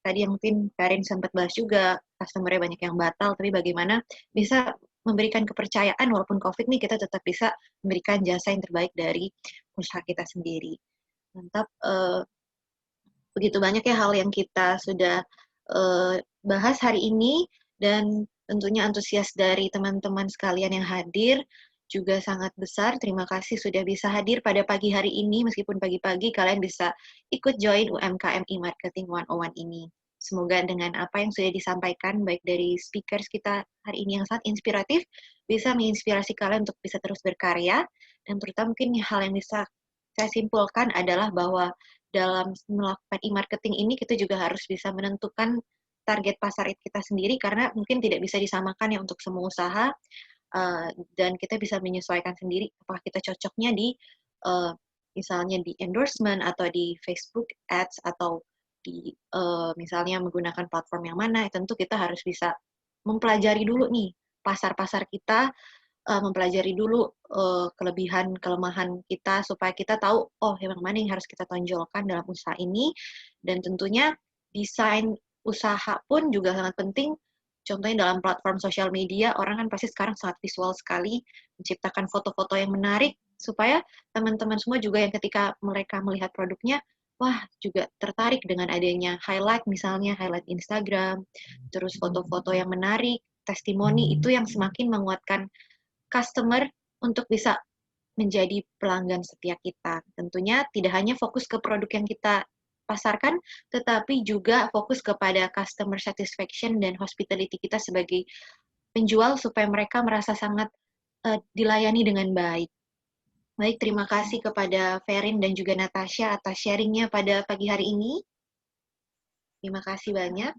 tadi yang mungkin Karin sempat bahas juga, customer-nya banyak yang batal, tapi bagaimana bisa memberikan kepercayaan walaupun COVID nih kita tetap bisa memberikan jasa yang terbaik dari usaha kita sendiri. Mantap, begitu banyak ya hal yang kita sudah bahas hari ini dan tentunya antusias dari teman-teman sekalian yang hadir juga sangat besar. Terima kasih sudah bisa hadir pada pagi hari ini, meskipun pagi-pagi kalian bisa ikut join UMKM e-Marketing 101 ini. Semoga dengan apa yang sudah disampaikan, baik dari speakers kita hari ini yang sangat inspiratif, bisa menginspirasi kalian untuk bisa terus berkarya, dan terutama mungkin hal yang bisa saya simpulkan adalah bahwa dalam melakukan e-marketing ini kita juga harus bisa menentukan target pasar kita sendiri, karena mungkin tidak bisa disamakan ya untuk semua usaha, dan kita bisa menyesuaikan sendiri apakah kita cocoknya di misalnya di endorsement atau di Facebook Ads atau di misalnya menggunakan platform yang mana. Tentu kita harus bisa mempelajari dulu nih pasar-pasar kita, mempelajari dulu kelebihan kelemahan kita supaya kita tahu yang mana yang harus kita tonjolkan dalam usaha ini. Dan tentunya desain usaha pun juga sangat penting. Contohnya dalam platform sosial media, orang kan pasti sekarang sangat visual sekali, menciptakan foto-foto yang menarik supaya teman-teman semua juga yang ketika mereka melihat produknya, wah juga tertarik dengan adanya highlight, misalnya highlight Instagram, terus foto-foto yang menarik, testimoni, itu yang semakin menguatkan customer untuk bisa menjadi pelanggan setia kita. Tentunya tidak hanya fokus ke produk yang kita pasarkan, tetapi juga fokus kepada customer satisfaction dan hospitality kita sebagai penjual supaya mereka merasa sangat dilayani dengan baik. Baik, terima kasih kepada Ferin dan juga Natasha atas sharingnya pada pagi hari ini. Terima kasih banyak.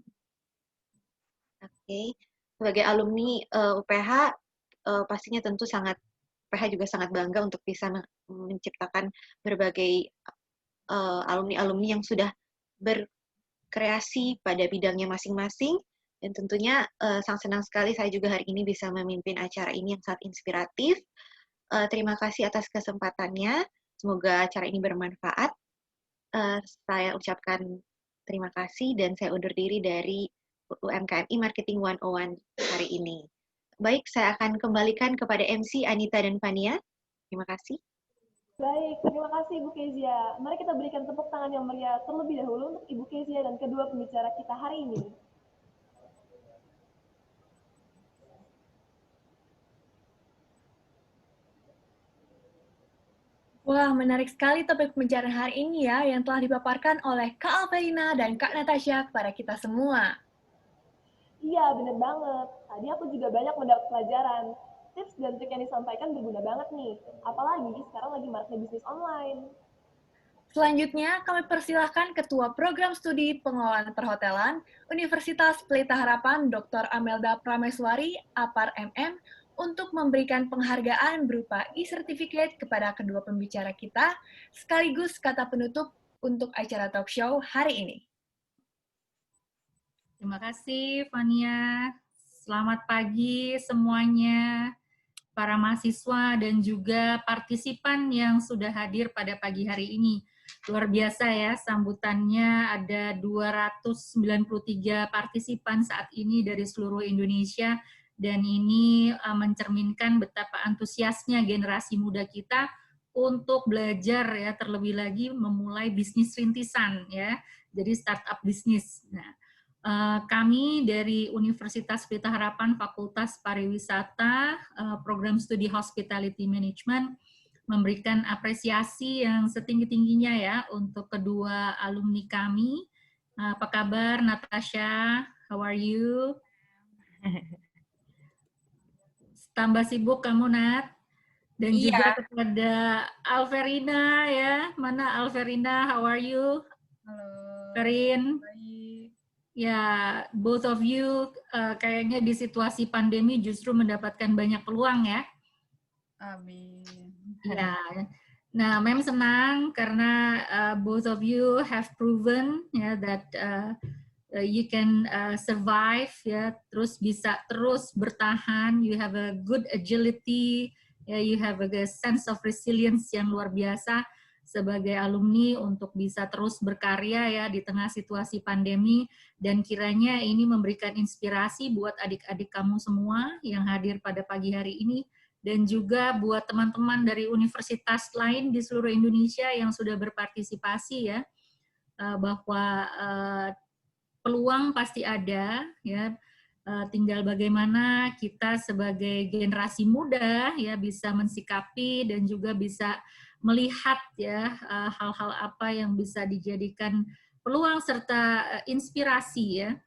Oke, sebagai alumni UPH, pastinya tentu UPH juga sangat bangga untuk bisa menciptakan berbagai alumni-alumni yang sudah berkreasi pada bidangnya masing-masing, dan tentunya sangat senang sekali saya juga hari ini bisa memimpin acara ini yang sangat inspiratif. Terima kasih atas kesempatannya, semoga acara ini bermanfaat. Saya ucapkan terima kasih dan saya undur diri dari UMKM e-Marketing 101 hari ini. Baik, saya akan kembalikan kepada MC Anita dan Fania. Terima kasih. Baik, terima kasih Ibu Kezia. Mari kita berikan tepuk tangan yang meriah terlebih dahulu untuk Ibu Kezia dan kedua pembicara kita hari ini. Wah, menarik sekali topik pembicaraan hari ini ya, yang telah dipaparkan oleh Kak Alverina dan Kak Natasha kepada kita semua. Iya, bener banget. Tadi aku juga banyak mendapat pelajaran. Tips dan trik yang disampaikan berguna banget nih. Apalagi sekarang lagi maraknya bisnis online. Selanjutnya, kami persilahkan Ketua Program Studi Pengelolaan Perhotelan Universitas Pelita Harapan Dr. Amelda Prameswari, APAR MM, untuk memberikan penghargaan berupa e-certificate kepada kedua pembicara kita, sekaligus kata penutup untuk acara talk show hari ini. Terima kasih, Fania. Selamat pagi semuanya, para mahasiswa dan juga partisipan yang sudah hadir pada pagi hari ini. Luar biasa ya, sambutannya ada 293 partisipan saat ini dari seluruh Indonesia, dan ini mencerminkan betapa antusiasnya generasi muda kita untuk belajar ya, terlebih lagi memulai bisnis rintisan ya, jadi startup bisnis. Nah, kami dari Universitas Pelita Harapan Fakultas Pariwisata, Program Studi Hospitality Management, memberikan apresiasi yang setinggi-tingginya ya untuk kedua alumni kami. Apa kabar Natasha? How are you? Tambah sibuk kamu, Nat? Dan juga kepada Alverina ya. Mana Alverina? How are you? Halo. Karin? Baik. Ya, both of you kayaknya di situasi pandemi justru mendapatkan banyak peluang ya. Amin. Ya, nah, Mem senang karena both of you have proven ya that you can survive ya, terus bisa terus bertahan. You have a good agility, ya, you have a sense of resilience yang luar biasa sebagai alumni untuk bisa terus berkarya ya di tengah situasi pandemi, dan kiranya ini memberikan inspirasi buat adik-adik kamu semua yang hadir pada pagi hari ini, dan juga buat teman-teman dari universitas lain di seluruh Indonesia yang sudah berpartisipasi ya, bahwa peluang pasti ada ya, tinggal bagaimana kita sebagai generasi muda ya bisa mensikapi dan juga bisa melihat ya hal-hal apa yang bisa dijadikan peluang serta inspirasi ya,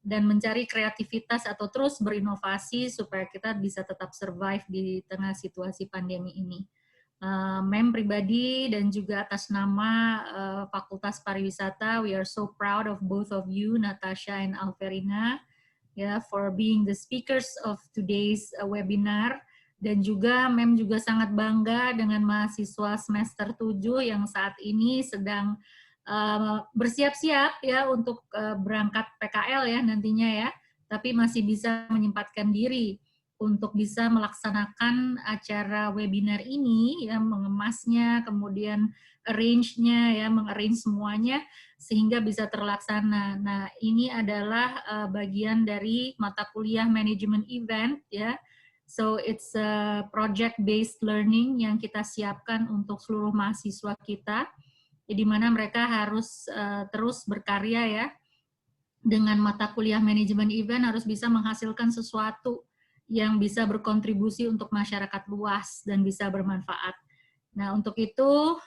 dan mencari kreativitas atau terus berinovasi supaya kita bisa tetap survive di tengah situasi pandemi ini. Mem pribadi dan juga atas nama Fakultas Pariwisata, we are so proud of both of you, Natasha and Alverina, for being the speakers of today's webinar. Dan juga Mem juga sangat bangga dengan mahasiswa semester 7 yang saat ini sedang bersiap-siap ya untuk berangkat PKL ya nantinya ya, tapi masih bisa menyempatkan diri untuk bisa melaksanakan acara webinar ini, ya mengemasnya, kemudian arrange-nya, ya mengarrange semuanya sehingga bisa terlaksana. Nah, ini adalah bagian dari mata kuliah manajemen event, ya. So it's a project-based learning yang kita siapkan untuk seluruh mahasiswa kita, di mana mereka harus terus berkarya ya dengan mata kuliah manajemen event, harus bisa menghasilkan sesuatu yang bisa berkontribusi untuk masyarakat luas dan bisa bermanfaat. Nah, untuk itu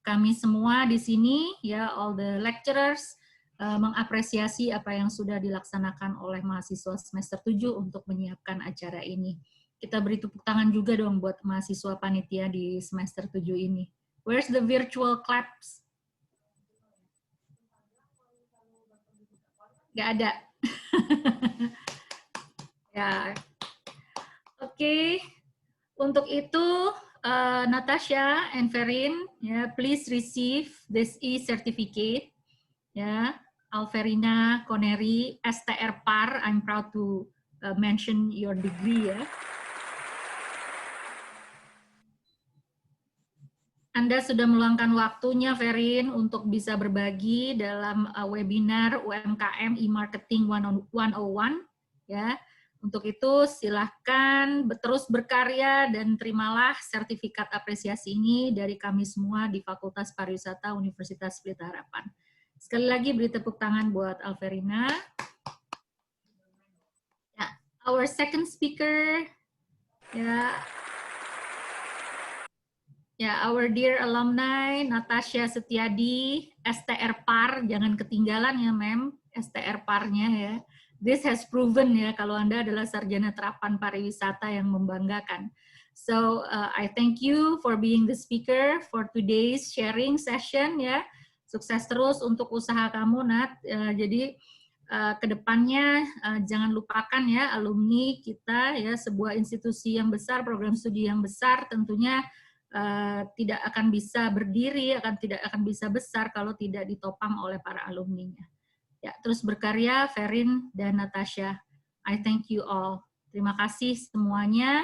kami semua di sini ya all the lecturers mengapresiasi apa yang sudah dilaksanakan oleh mahasiswa semester 7 untuk menyiapkan acara ini. Kita beri tepuk tangan juga dong buat mahasiswa panitia di semester 7 ini. Where's the virtual claps? Nggak ada. Ya, oke. Untuk itu, Natasha and Ferin, ya, please receive this e-certificate. Ya, Alverina Koneri, STR PAR. I'm proud to mention your degree ya. Anda sudah meluangkan waktunya, Ferin, untuk bisa berbagi dalam webinar UMKM e-marketing 101, ya. Untuk itu, silahkan terus berkarya dan terimalah sertifikat apresiasi ini dari kami semua di Fakultas Pariwisata Universitas Pelita Harapan. Sekali lagi beri tepuk tangan buat Alverina. Ya, our second speaker, ya, our dear alumni, Natasha Setiadi, STR PAR, jangan ketinggalan ya, Mem, STR PAR-nya ya. This has proven ya, kalau Anda adalah sarjana terapan pariwisata yang membanggakan. So, I thank you for being the speaker for today's sharing session ya. Sukses terus untuk usaha kamu, Nat. Jadi, kedepannya jangan lupakan ya, alumni kita ya, sebuah institusi yang besar, program studi yang besar, tentunya tidak akan bisa berdiri, tidak akan bisa besar kalau tidak ditopang oleh para alumninya. Ya, terus berkarya Ferin dan Natasha. I thank you all. Terima kasih semuanya.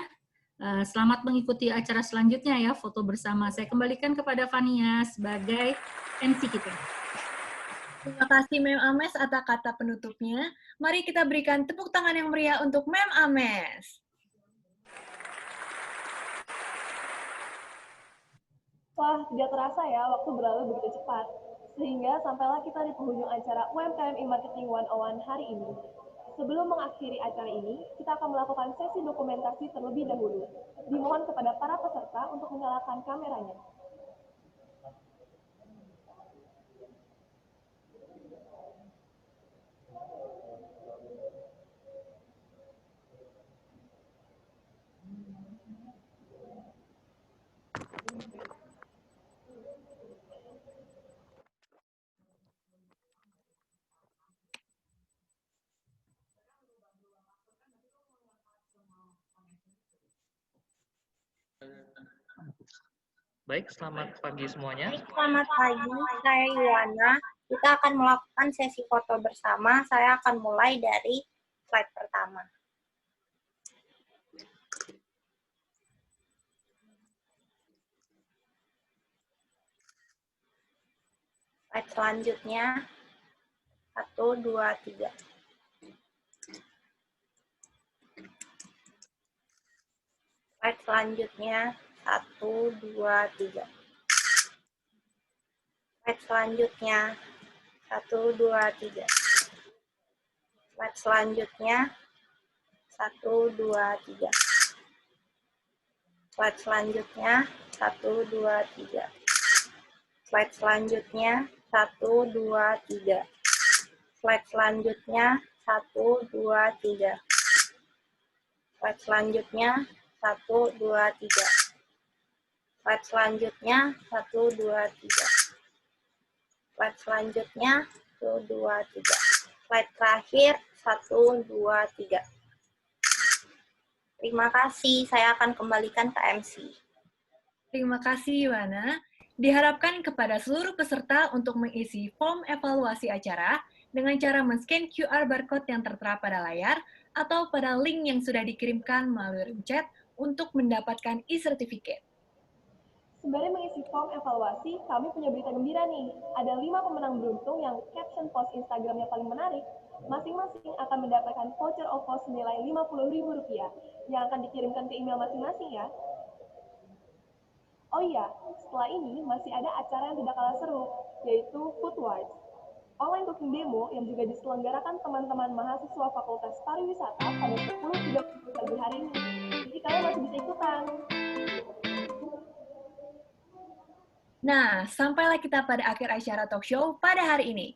Selamat mengikuti acara selanjutnya ya, foto bersama. Saya kembalikan kepada Fania sebagai MC kita. Terima kasih Mem Ames atas kata penutupnya. Mari kita berikan tepuk tangan yang meriah untuk Mem Ames. Wah, tidak terasa ya, waktu berlalu begitu cepat. Sehingga sampailah kita di penghujung acara UMKM e-marketing 101 hari ini. Sebelum mengakhiri acara ini, kita akan melakukan sesi dokumentasi terlebih dahulu. Dimohon kepada para peserta untuk menyalakan kameranya. Baik, selamat pagi semuanya. Selamat pagi, saya Yuwana. Kita akan melakukan sesi foto bersama. Saya akan mulai dari slide pertama. Slide selanjutnya, 1, 2, 3. Slide selanjutnya, 1, 2, 3. Slide selanjutnya, 1, 2, 3. Slide selanjutnya, 1, 2, 3. Slide selanjutnya, 1, 2, 3. Slide selanjutnya, 1, 2, 3. Slide selanjutnya, 1, 2, 3. Slide selanjutnya, 1, 2, 3. Slide selanjutnya, 1, 2, 3. Slide selanjutnya, 1, 2, 3. Slide terakhir, 1, 2, 3. Terima kasih, saya akan kembalikan ke MC. Terima kasih, Wana. Diharapkan kepada seluruh peserta untuk mengisi form evaluasi acara dengan cara men-scan QR barcode yang tertera pada layar atau pada link yang sudah dikirimkan melalui room chat untuk mendapatkan e-certificate. Sembari mengisi form evaluasi, kami punya berita gembira nih. Ada 5 pemenang beruntung yang caption post Instagramnya paling menarik. Masing-masing akan mendapatkan voucher OVO senilai Rp50.000 yang akan dikirimkan ke email masing-masing ya. Oh iya, setelah ini masih ada acara yang tidak kalah seru, yaitu Food Wars. Online cooking demo yang juga diselenggarakan teman-teman mahasiswa Fakultas Pariwisata pada 10.30 pagi hari ini. Jadi kalian masih bisa ikutan. Nah, sampailah kita pada akhir acara talk show pada hari ini.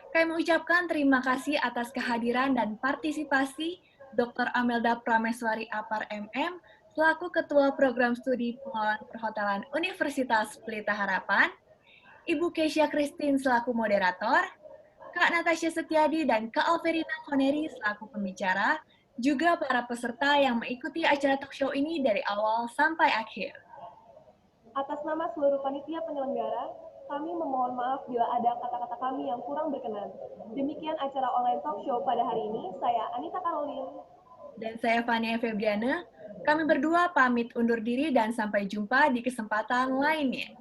Kami mengucapkan terima kasih atas kehadiran dan partisipasi Dr. Amelda Prameswari Apar MM, selaku Ketua Program Studi Pengelolaan Perhotelan Universitas Pelita Harapan, Ibu Keisha Christine selaku moderator, Kak Natasha Setiadi dan Kak Alverina Koneri selaku pembicara, juga para peserta yang mengikuti acara talk show ini dari awal sampai akhir. Atas nama seluruh panitia penyelenggara, kami memohon maaf bila ada kata-kata kami yang kurang berkenan. Demikian acara online talk show pada hari ini. Saya Anita Karolin. Dan saya Fania Febriana. Kami berdua pamit undur diri dan sampai jumpa di kesempatan lainnya.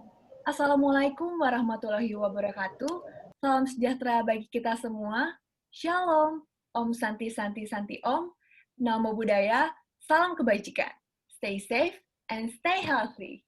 Assalamualaikum warahmatullahi wabarakatuh. Salam sejahtera bagi kita semua. Shalom. Om Santi Santi Santi Om. Namo Buddhaya. Salam kebajikan. Stay safe and stay healthy.